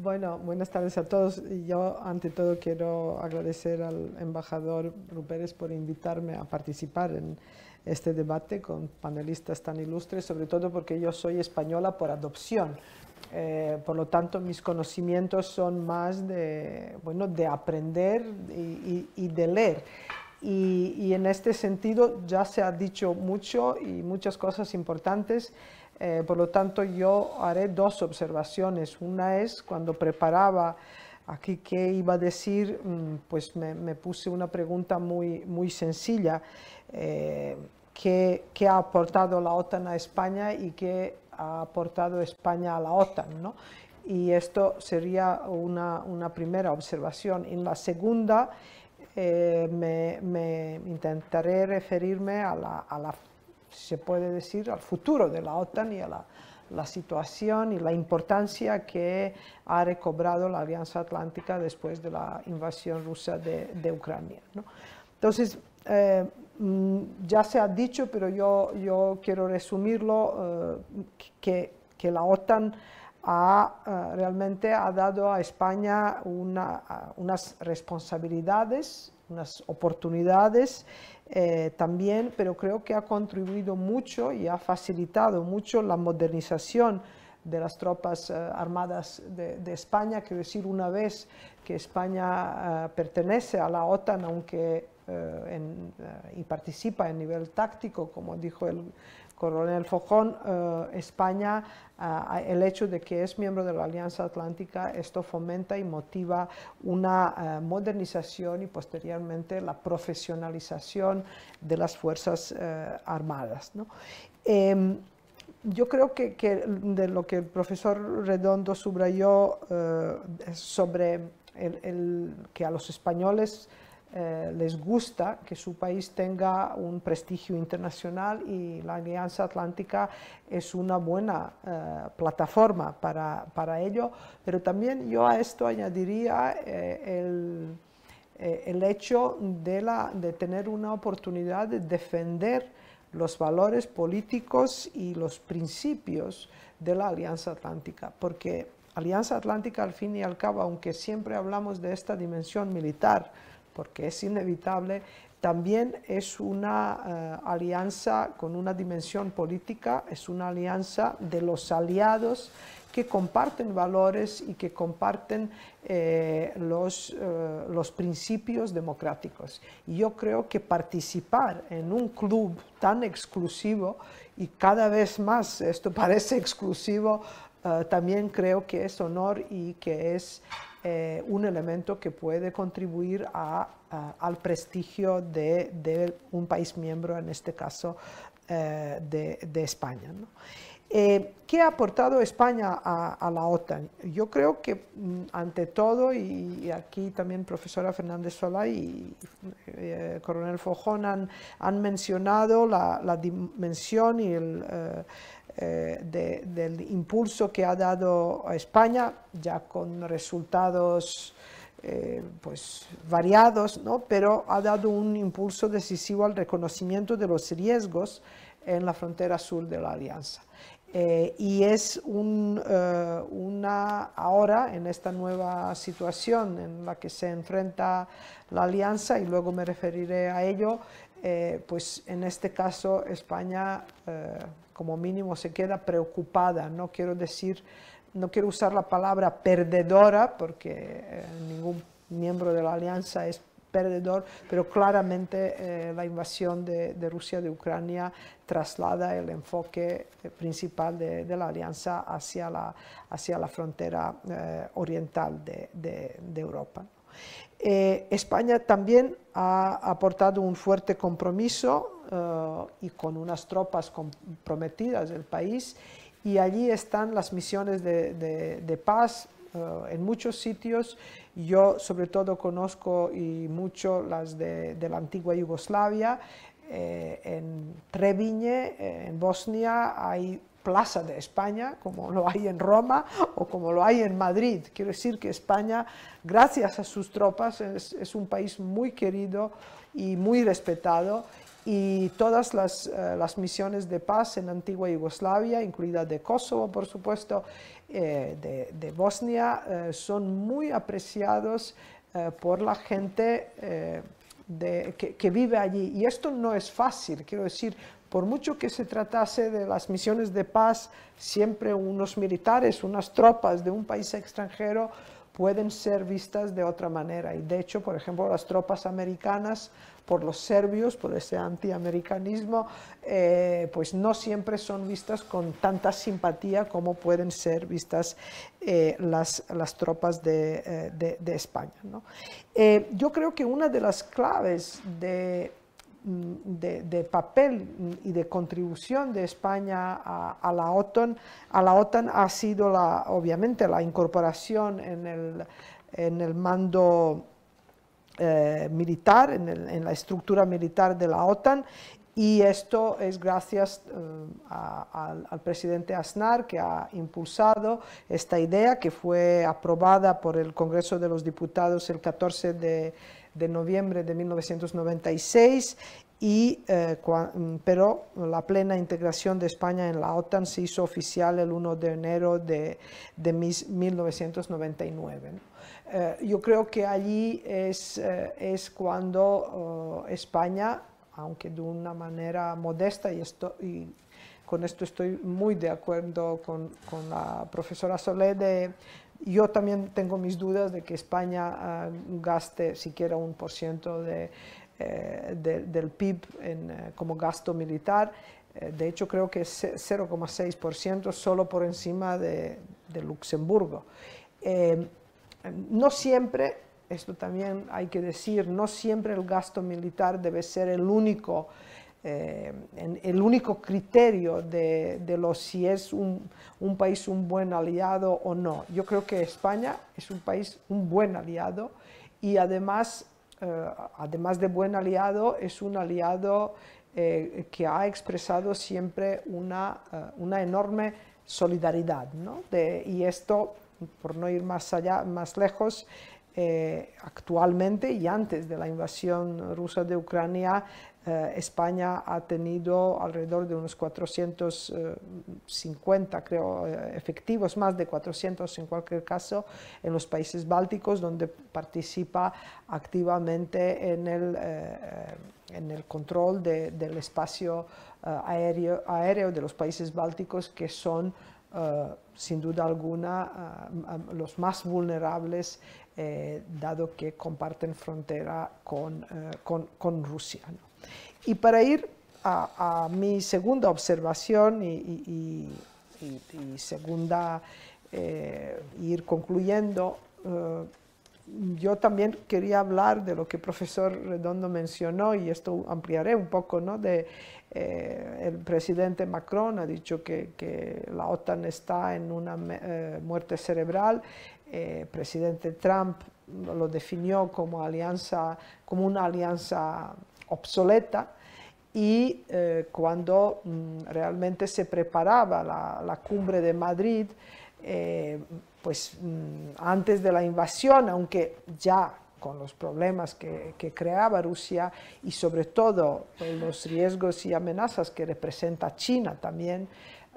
Bueno, buenas tardes a todos. Yo, ante todo, quiero agradecer al embajador Ruperes por invitarme a participar en este debate con panelistas tan ilustres, sobre todo porque yo soy española por adopción. Por lo tanto, mis conocimientos son más de, bueno, de aprender y de leer. Y en este sentido ya se ha dicho mucho y muchas cosas importantes. Por lo tanto, yo haré dos observaciones. Una es, cuando preparaba aquí qué iba a decir, pues me puse una pregunta muy sencilla. ¿Qué ha aportado la OTAN a España y qué ha aportado España a la OTAN, ¿no? Y esto sería una primera observación. En la segunda, me intentaré referirme si se puede decir, al futuro de la OTAN y a la situación y la importancia que ha recobrado la Alianza Atlántica después de la invasión rusa de Ucrania, ¿no? Entonces, ya se ha dicho, pero yo quiero resumirlo, que la OTAN realmente ha dado a España unas responsabilidades, unas oportunidades también, pero creo que ha contribuido mucho y ha facilitado mucho la modernización de las tropas armadas de España. Quiero decir, una vez que España pertenece a la OTAN, aunque y participa en nivel táctico, como dijo el coronel Fojón, España, el hecho de que es miembro de la Alianza Atlántica, esto fomenta y motiva una modernización y posteriormente la profesionalización de las Fuerzas Armadas, ¿no? Yo creo que de lo que el profesor Redondo subrayó sobre que a los españoles les gusta que su país tenga un prestigio internacional, y la Alianza Atlántica es una buena plataforma para ello, pero también yo a esto añadiría el hecho de tener una oportunidad de defender los valores políticos y los principios de la Alianza Atlántica, porque Alianza Atlántica, al fin y al cabo, aunque siempre hablamos de esta dimensión militar, porque es inevitable, también es una alianza con una dimensión política, es una alianza de los aliados que comparten valores y que comparten los principios democráticos. Y yo creo que participar en un club tan exclusivo, y cada vez más esto parece exclusivo, también creo que es honor y que es un elemento que puede contribuir al prestigio de un país miembro, en este caso de España, ¿no? ¿Qué ha aportado España a la OTAN? Yo creo que, ante todo, y aquí también profesora Fernández Solá y coronel Fojón han mencionado la dimensión y del impulso que ha dado a España, ya con resultados pues variados, ¿no? Pero ha dado un impulso decisivo al reconocimiento de los riesgos en la frontera sur de la Alianza. Y es ahora, en esta nueva situación en la que se enfrenta la Alianza, y luego me referiré a ello, pues en este caso España como mínimo se queda preocupada. No quiero usar la palabra perdedora, porque ningún miembro de la Alianza es perdedor, pero claramente la invasión de Rusia de Ucrania traslada el enfoque principal de la Alianza hacia la frontera oriental de Europa. España también ha aportado un fuerte compromiso y con unas tropas comprometidas del país, y allí están las misiones de paz en muchos sitios. Yo sobre todo conozco y mucho las de la antigua Yugoslavia. En Trebinje, en Bosnia, hay plaza de España, como lo hay en Roma o como lo hay en Madrid. Quiero decir que España, gracias a sus tropas, es un país muy querido y muy respetado, y todas las misiones de paz en antigua Yugoslavia, incluida de Kosovo, por supuesto, de Bosnia, son muy apreciados por la gente que vive allí. Y esto no es fácil, quiero decir, por mucho que se tratase de las misiones de paz, siempre unos militares, unas tropas de un país extranjero pueden ser vistas de otra manera. Y de hecho, por ejemplo, las tropas americanas, por los serbios, por ese antiamericanismo, pues no siempre son vistas con tanta simpatía como pueden ser vistas las tropas de España, ¿no? Yo creo que una de las claves de papel y de contribución de España a la OTAN ha sido obviamente la incorporación en el mando militar, en la estructura militar de la OTAN, y esto es gracias al presidente Aznar, que ha impulsado esta idea, que fue aprobada por el Congreso de los Diputados el 14 de noviembre de 1996, pero la plena integración de España en la OTAN se hizo oficial el 1 de enero de 1999. Yo creo que allí es cuando España, aunque de una manera modesta, y con esto estoy muy de acuerdo con la profesora Solé, yo también tengo mis dudas de que España gaste siquiera 1% del PIB como gasto militar. De hecho, creo que es 0,6%, solo por encima de Luxemburgo. No siempre, esto también hay que decir, no siempre el gasto militar debe ser el único criterio de si es un país un buen aliado o no. Yo creo que España es un buen aliado, y además de buen aliado, es un aliado que ha expresado siempre una enorme solidaridad, ¿no? Y esto, por no ir más lejos, actualmente y antes de la invasión rusa de Ucrania, España ha tenido alrededor de unos 450, creo, efectivos, más de 400 en cualquier caso, en los países bálticos, donde participa activamente en el control del espacio aéreo de los países bálticos, que son sin duda alguna los más vulnerables, dado que comparten frontera con Rusia, ¿no? Y para ir a mi segunda observación y ir concluyendo, yo también quería hablar de lo que el profesor Redondo mencionó, y esto ampliaré un poco, ¿no? El presidente Macron ha dicho que la OTAN está en una muerte cerebral. Presidente Trump lo definió como una alianza obsoleta, y cuando realmente se preparaba la cumbre de Madrid, pues antes de la invasión, aunque ya con los problemas que creaba Rusia, y sobre todo los riesgos y amenazas que representa China también,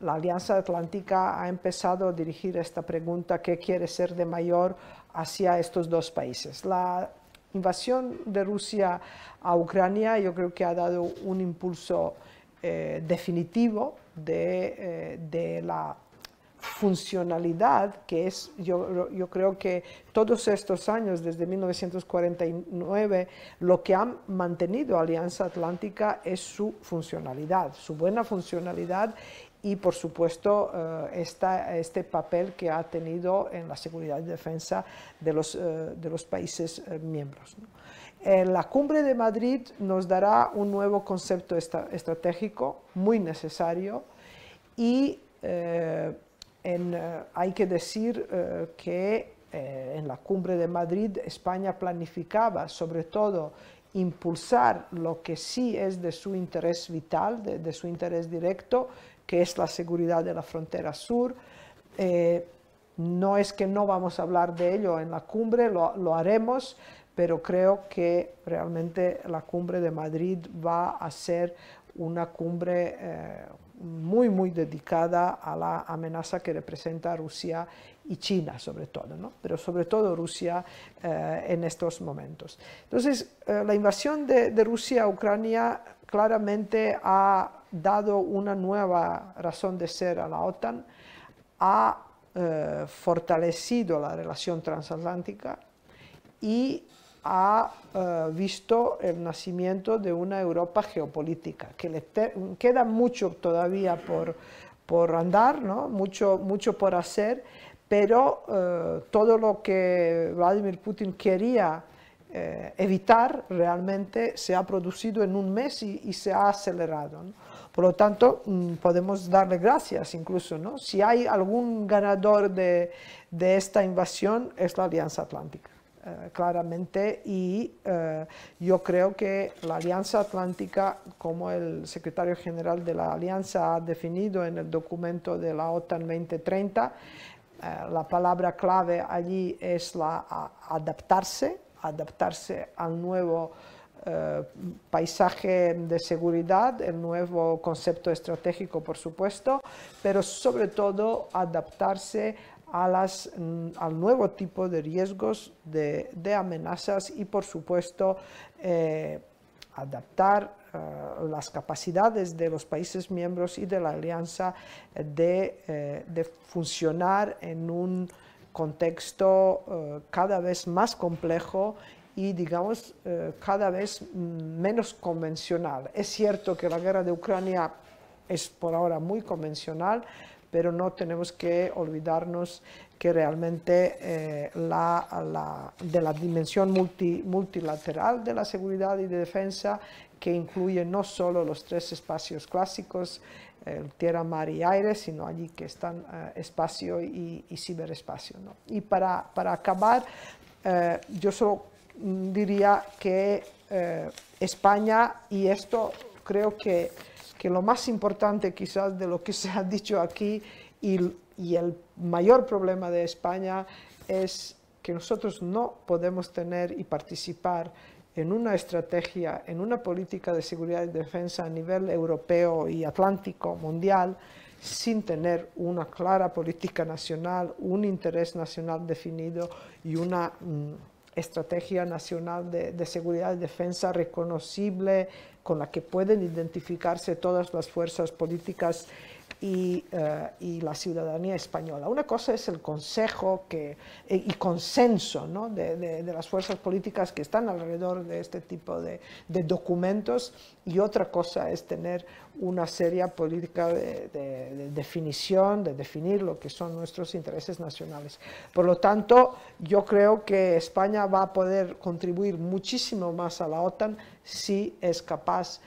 la Alianza Atlántica ha empezado a dirigir esta pregunta: ¿qué quiere ser de mayor hacia estos dos países? La invasión de Rusia a Ucrania, yo creo que ha dado un impulso definitivo de la funcionalidad, que es, yo creo que todos estos años, desde 1949, lo que ha mantenido Alianza Atlántica es su funcionalidad, su buena funcionalidad, y por supuesto este papel que ha tenido en la seguridad y defensa de los países miembros, ¿no? La cumbre de Madrid nos dará un nuevo concepto estratégico muy necesario, y hay que decir que en la cumbre de Madrid España planificaba sobre todo impulsar lo que sí es de su interés vital, de su interés directo, que es la seguridad de la frontera sur. No es que no vamos a hablar de ello en la cumbre, lo haremos, pero creo que realmente la cumbre de Madrid va a ser una cumbre muy dedicada a la amenaza que representa Rusia y China sobre todo, ¿no? Pero sobre todo Rusia en estos momentos. Entonces, la invasión de Rusia a Ucrania claramente ha dado una nueva razón de ser a la OTAN, ha fortalecido la relación transatlántica y ha visto el nacimiento de una Europa geopolítica, que le queda mucho todavía por andar, ¿no? mucho por hacer, pero todo lo que Vladimir Putin quería evitar realmente se ha producido en un mes y se ha acelerado, ¿no? Por lo tanto, podemos darle gracias incluso, ¿no? Si hay algún ganador de esta invasión es la Alianza Atlántica. Claramente, y yo creo que la Alianza Atlántica, como el secretario general de la Alianza ha definido en el documento de la OTAN 2030, la palabra clave allí es adaptarse al nuevo paisaje de seguridad, el nuevo concepto estratégico, por supuesto, pero sobre todo adaptarse al nuevo tipo de riesgos, de amenazas y, por supuesto, adaptar las capacidades de los países miembros y de la alianza de funcionar en un contexto cada vez más complejo y, digamos, cada vez menos convencional. Es cierto que la guerra de Ucrania es por ahora muy convencional, pero no tenemos que olvidarnos que realmente de la dimensión multilateral de la seguridad y de defensa, que incluye no solo los tres espacios clásicos, tierra, mar y aire, sino allí que están espacio y ciberespacio, ¿no? Y para acabar, yo solo diría que España, y esto creo que lo más importante quizás de lo que se ha dicho aquí y el mayor problema de España es que nosotros no podemos tener y participar en una estrategia, en una política de seguridad y defensa a nivel europeo y atlántico, mundial, sin tener una clara política nacional, un interés nacional definido y una estrategia nacional de seguridad y defensa reconocible, con la que pueden identificarse todas las fuerzas políticas y la ciudadanía española. Una cosa es el consejo y consenso, ¿no? de las fuerzas políticas que están alrededor de este tipo de documentos, y otra cosa es tener una seria política de definición, de definir lo que son nuestros intereses nacionales. Por lo tanto, yo creo que España va a poder contribuir muchísimo más a la OTAN si es capaz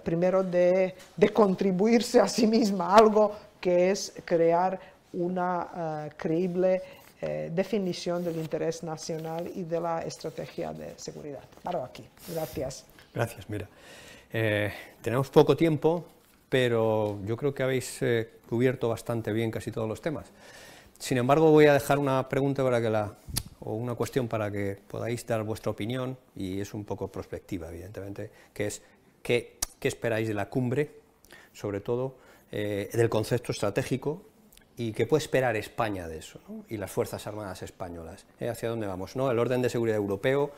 primero de contribuirse a sí misma, algo que es crear una creíble definición del interés nacional y de la estrategia de seguridad. Paro aquí. Gracias. Gracias, mira. Tenemos poco tiempo, pero yo creo que habéis cubierto bastante bien casi todos los temas. Sin embargo, voy a dejar una pregunta o una cuestión para que podáis dar vuestra opinión, y es un poco prospectiva, evidentemente, que es ¿qué esperáis de la cumbre, sobre todo del concepto estratégico, y qué puede esperar España de eso, ¿no? Y las Fuerzas Armadas españolas? ¿Hacia dónde vamos, ¿no? El orden de seguridad europeo,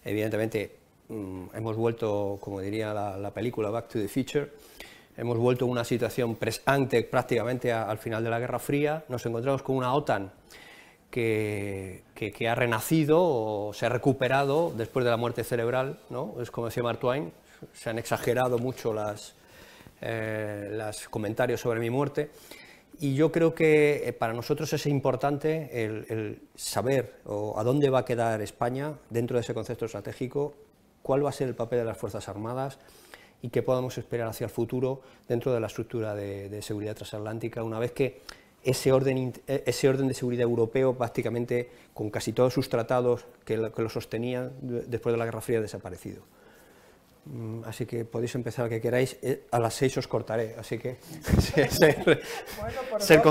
evidentemente, hemos vuelto, como diría la película Back to the Future, hemos vuelto a una situación prácticamente al final de la Guerra Fría. Nos encontramos con una OTAN que ha renacido o se ha recuperado después de la muerte cerebral, ¿no? Es como decía Mark Twain, se han exagerado mucho los comentarios sobre mi muerte, y yo creo que para nosotros es importante el saber a dónde va a quedar España dentro de ese concepto estratégico, cuál va a ser el papel de las Fuerzas Armadas y qué podemos esperar hacia el futuro dentro de la estructura de seguridad transatlántica, una vez que ese orden de seguridad europeo, prácticamente con casi todos sus tratados que lo sostenían después de la Guerra Fría, ha desaparecido. Así que podéis empezar lo que queráis, a las 6 os cortaré, así que ser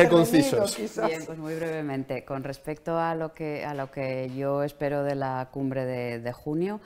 concisos. Bien, pues muy brevemente, con respecto a lo que yo espero de la cumbre de junio,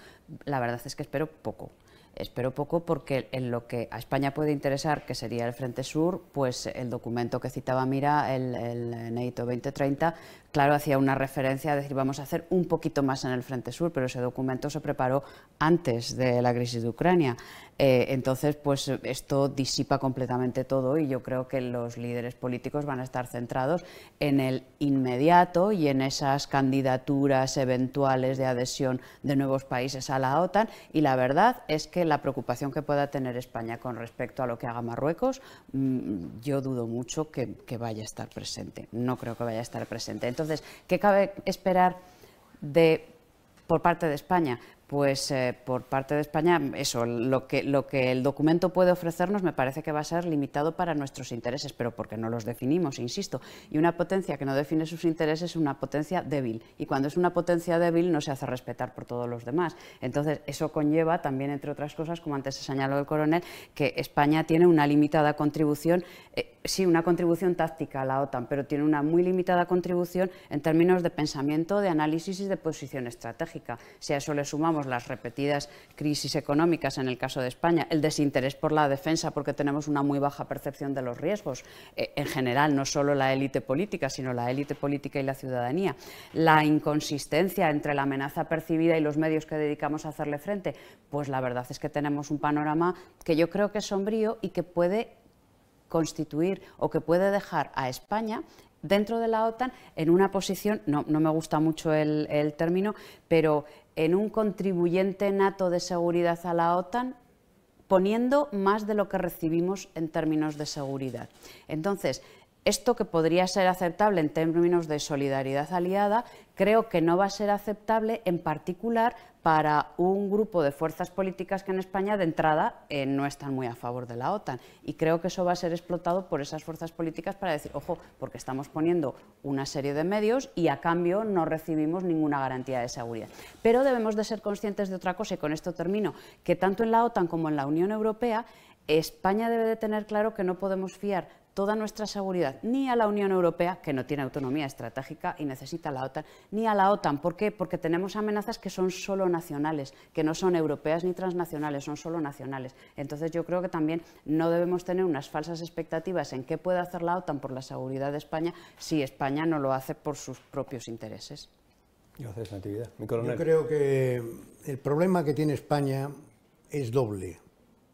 la verdad es que espero poco. Espero poco porque en lo que a España puede interesar, que sería el Frente Sur, pues el documento que citaba Mira, el NEITO 2030, claro, hacía una referencia a decir vamos a hacer un poquito más en el Frente Sur, pero ese documento se preparó antes de la crisis de Ucrania. Entonces, pues esto disipa completamente todo y yo creo que los líderes políticos van a estar centrados en el inmediato y en esas candidaturas eventuales de adhesión de nuevos países a la OTAN, y la verdad es que la preocupación que pueda tener España con respecto a lo que haga Marruecos, yo dudo mucho que vaya a estar presente, no creo que vaya a estar presente. Entonces, ¿qué cabe esperar por parte de España? Pues por parte de España, eso, lo que el documento puede ofrecernos me parece que va a ser limitado para nuestros intereses, pero porque no los definimos, insisto. Y una potencia que no define sus intereses es una potencia débil, y cuando es una potencia débil no se hace respetar por todos los demás. Entonces, eso conlleva también, entre otras cosas, como antes se señaló el coronel, que España tiene una limitada contribución, sí, una contribución táctica a la OTAN, pero tiene una muy limitada contribución en términos de pensamiento, de análisis y de posición estratégica. Si a eso le sumamos las repetidas crisis económicas en el caso de España, el desinterés por la defensa porque tenemos una muy baja percepción de los riesgos, en general, no solo la élite política, sino la élite política y la ciudadanía, la inconsistencia entre la amenaza percibida y los medios que dedicamos a hacerle frente, pues la verdad es que tenemos un panorama que yo creo que es sombrío y que puede constituir o que puede dejar a España dentro de la OTAN en una posición, no me gusta mucho el término, pero en un contribuyente nato de seguridad a la OTAN, poniendo más de lo que recibimos en términos de seguridad. Entonces, esto que podría ser aceptable en términos de solidaridad aliada, creo que no va a ser aceptable en particular para un grupo de fuerzas políticas que en España de entrada no están muy a favor de la OTAN, y creo que eso va a ser explotado por esas fuerzas políticas para decir, ojo, porque estamos poniendo una serie de medios y a cambio no recibimos ninguna garantía de seguridad. Pero debemos de ser conscientes de otra cosa, y con esto termino, que tanto en la OTAN como en la Unión Europea, España debe de tener claro que no podemos fiar toda nuestra seguridad ni a la Unión Europea, que no tiene autonomía estratégica y necesita la OTAN, ni a la OTAN. ¿Por qué? Porque tenemos amenazas que son solo nacionales, que no son europeas ni transnacionales, son solo nacionales. Entonces yo creo que también no debemos tener unas falsas expectativas en qué puede hacer la OTAN por la seguridad de España si España no lo hace por sus propios intereses. Gracias, Natividad. Mi coronel. Yo creo que el problema que tiene España es doble.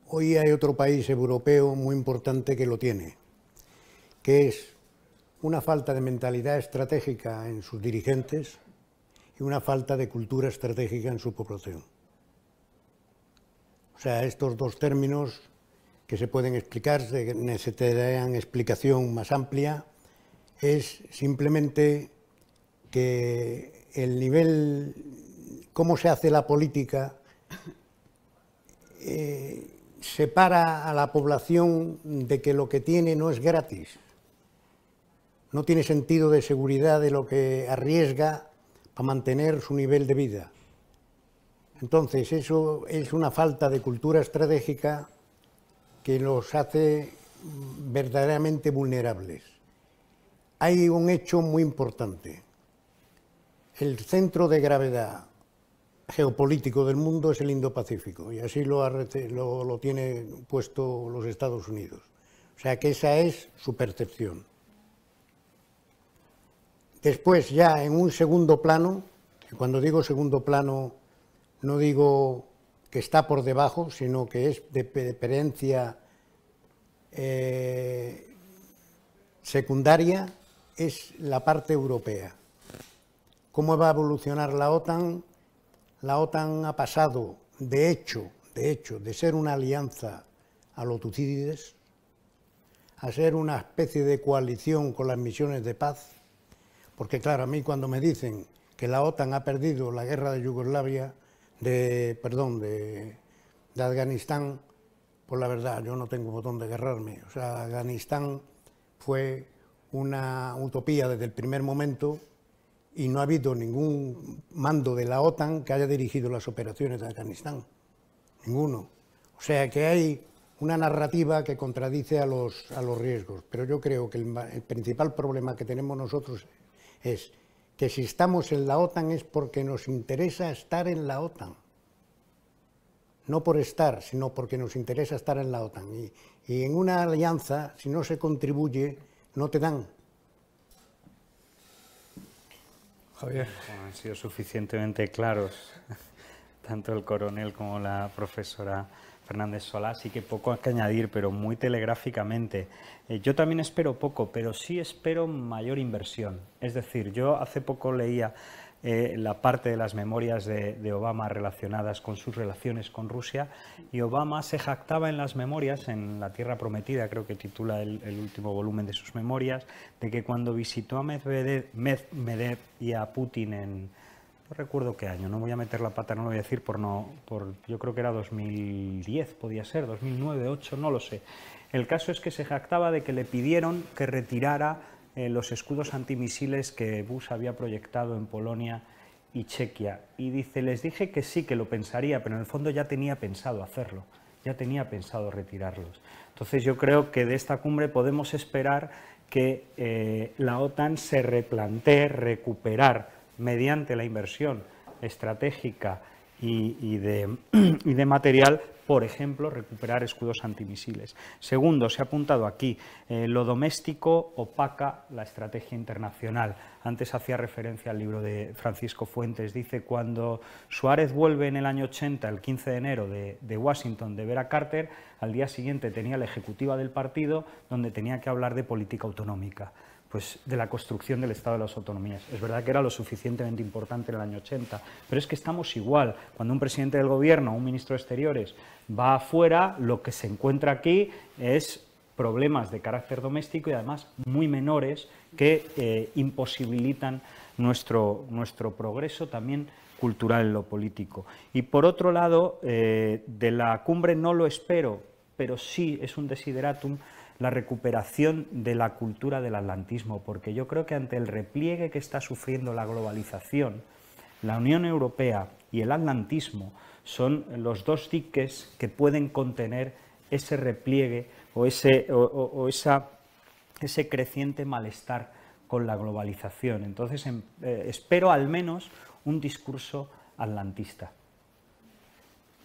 Hoy hay otro país europeo muy importante que lo tiene, que es una falta de mentalidad estratégica en sus dirigentes y una falta de cultura estratégica en su población. O sea, estos dos términos que se pueden explicar, necesitarían explicación más amplia, es simplemente que el nivel, cómo se hace la política, separa a la población de que lo que tiene no es gratis. No tiene sentido de seguridad de lo que arriesga para mantener su nivel de vida. Entonces, eso es una falta de cultura estratégica que los hace verdaderamente vulnerables. Hay un hecho muy importante. El centro de gravedad geopolítico del mundo es el Indo-Pacífico, y así lo tiene puesto los Estados Unidos. O sea que esa es su percepción. Después, ya en un segundo plano, y cuando digo segundo plano no digo que está por debajo, sino que es de preferencia secundaria, es la parte europea. ¿Cómo va a evolucionar la OTAN? La OTAN ha pasado, de hecho, de ser una alianza a lo Tucídides, a ser una especie de coalición con las misiones de paz, porque claro, a mí cuando me dicen que la OTAN ha perdido la guerra de Yugoslavia, de Afganistán, pues la verdad, yo no tengo botón de agarrarme. O sea, Afganistán fue una utopía desde el primer momento y no ha habido ningún mando de la OTAN que haya dirigido las operaciones de Afganistán. ninguno. O sea que hay una narrativa que contradice a los riesgos, pero yo creo que el principal problema que tenemos nosotros es que si estamos en la OTAN es porque nos interesa estar en la OTAN. No por estar, sino porque nos interesa estar en la OTAN. Y en una alianza, si no se contribuye, no te dan. Javier. Bueno, han sido suficientemente claros, tanto el coronel como la profesora Fernández Solá, así que poco que añadir, pero muy telegráficamente. Yo también espero poco, pero sí espero mayor inversión. Es decir, yo hace poco leía la parte de las memorias de Obama relacionadas con sus relaciones con Rusia, y Obama se jactaba en las memorias, en La Tierra Prometida, creo que titula el último volumen de sus memorias, de que cuando visitó a Medvedev y a Putin en, no recuerdo qué año, no voy a meter la pata, no lo voy a decir yo creo que era 2010, podía ser, 2009, 2008, no lo sé. El caso es que se jactaba de que le pidieron que retirara los escudos antimisiles que Bush había proyectado en Polonia y Chequia. Y dice, les dije que sí, que lo pensaría, pero en el fondo ya tenía pensado hacerlo, ya tenía pensado retirarlos. Entonces yo creo que de esta cumbre podemos esperar que la OTAN se replantee recuperar mediante la inversión estratégica y de material, por ejemplo, recuperar escudos antimisiles. Segundo, se ha apuntado aquí, lo doméstico opaca la estrategia internacional. Antes hacía referencia al libro de Francisco Fuentes, dice, cuando Suárez vuelve en el año 80, el 15 de enero de Washington, de ver a Carter, al día siguiente tenía la ejecutiva del partido donde tenía que hablar de política autonómica, pues de la construcción del Estado de las Autonomías. Es verdad que era lo suficientemente importante en el año 80, pero es que estamos igual. Cuando un presidente del gobierno o un ministro de Exteriores va afuera, lo que se encuentra aquí es problemas de carácter doméstico y además muy menores que imposibilitan nuestro progreso también cultural en lo político. Y por otro lado, de la cumbre no lo espero, pero sí es un desideratum la recuperación de la cultura del atlantismo, porque yo creo que ante el repliegue que está sufriendo la globalización, la Unión Europea y el atlantismo son los dos diques que pueden contener ese repliegue o ese creciente malestar con la globalización. Entonces espero al menos un discurso atlantista.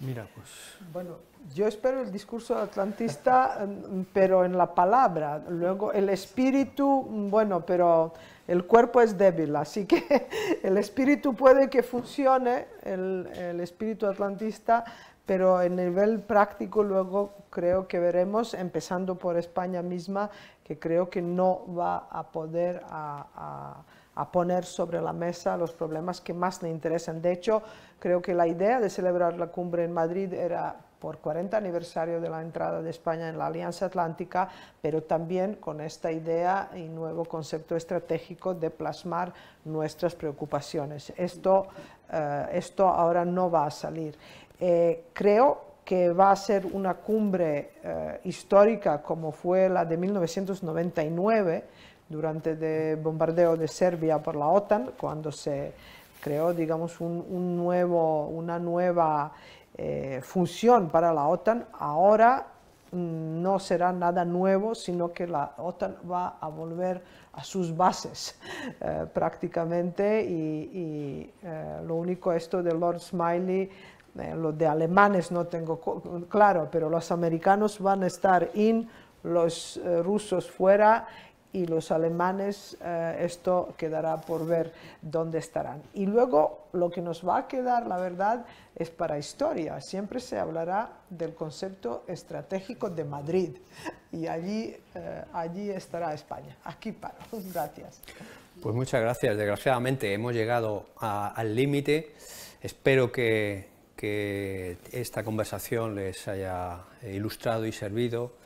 Mira, pues... Bueno, yo espero el discurso atlantista, pero en la palabra. Luego el espíritu, bueno, pero el cuerpo es débil, así que el espíritu puede que funcione, el espíritu atlantista, pero en nivel práctico luego creo que veremos, empezando por España misma, que creo que no va a poder a poner sobre la mesa los problemas que más le interesan. De hecho, creo que la idea de celebrar la cumbre en Madrid era por 40 aniversario de la entrada de España en la Alianza Atlántica, pero también con esta idea y nuevo concepto estratégico de plasmar nuestras preocupaciones. Esto ahora no va a salir. Creo que va a ser una cumbre histórica como fue la de 1999, durante el bombardeo de Serbia por la OTAN, cuando se creó, digamos, una nueva función para la OTAN. Ahora no será nada nuevo, sino que la OTAN va a volver a sus bases prácticamente, y lo único esto de Lord Smiley, lo de alemanes no tengo claro, pero los americanos van a estar in, los rusos fuera, y los alemanes, esto quedará por ver dónde estarán. Y luego lo que nos va a quedar, la verdad, es para historia. Siempre se hablará del concepto estratégico de Madrid, y allí estará España. Aquí paro. Gracias. Pues muchas gracias. Desgraciadamente hemos llegado al límite. Espero que esta conversación les haya ilustrado y servido,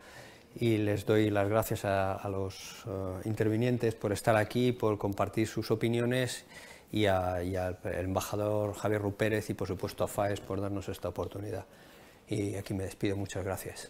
y les doy las gracias a los intervinientes por estar aquí, por compartir sus opiniones, y al embajador Javier Rupérez y por supuesto a FAES por darnos esta oportunidad. Y aquí me despido. Muchas gracias.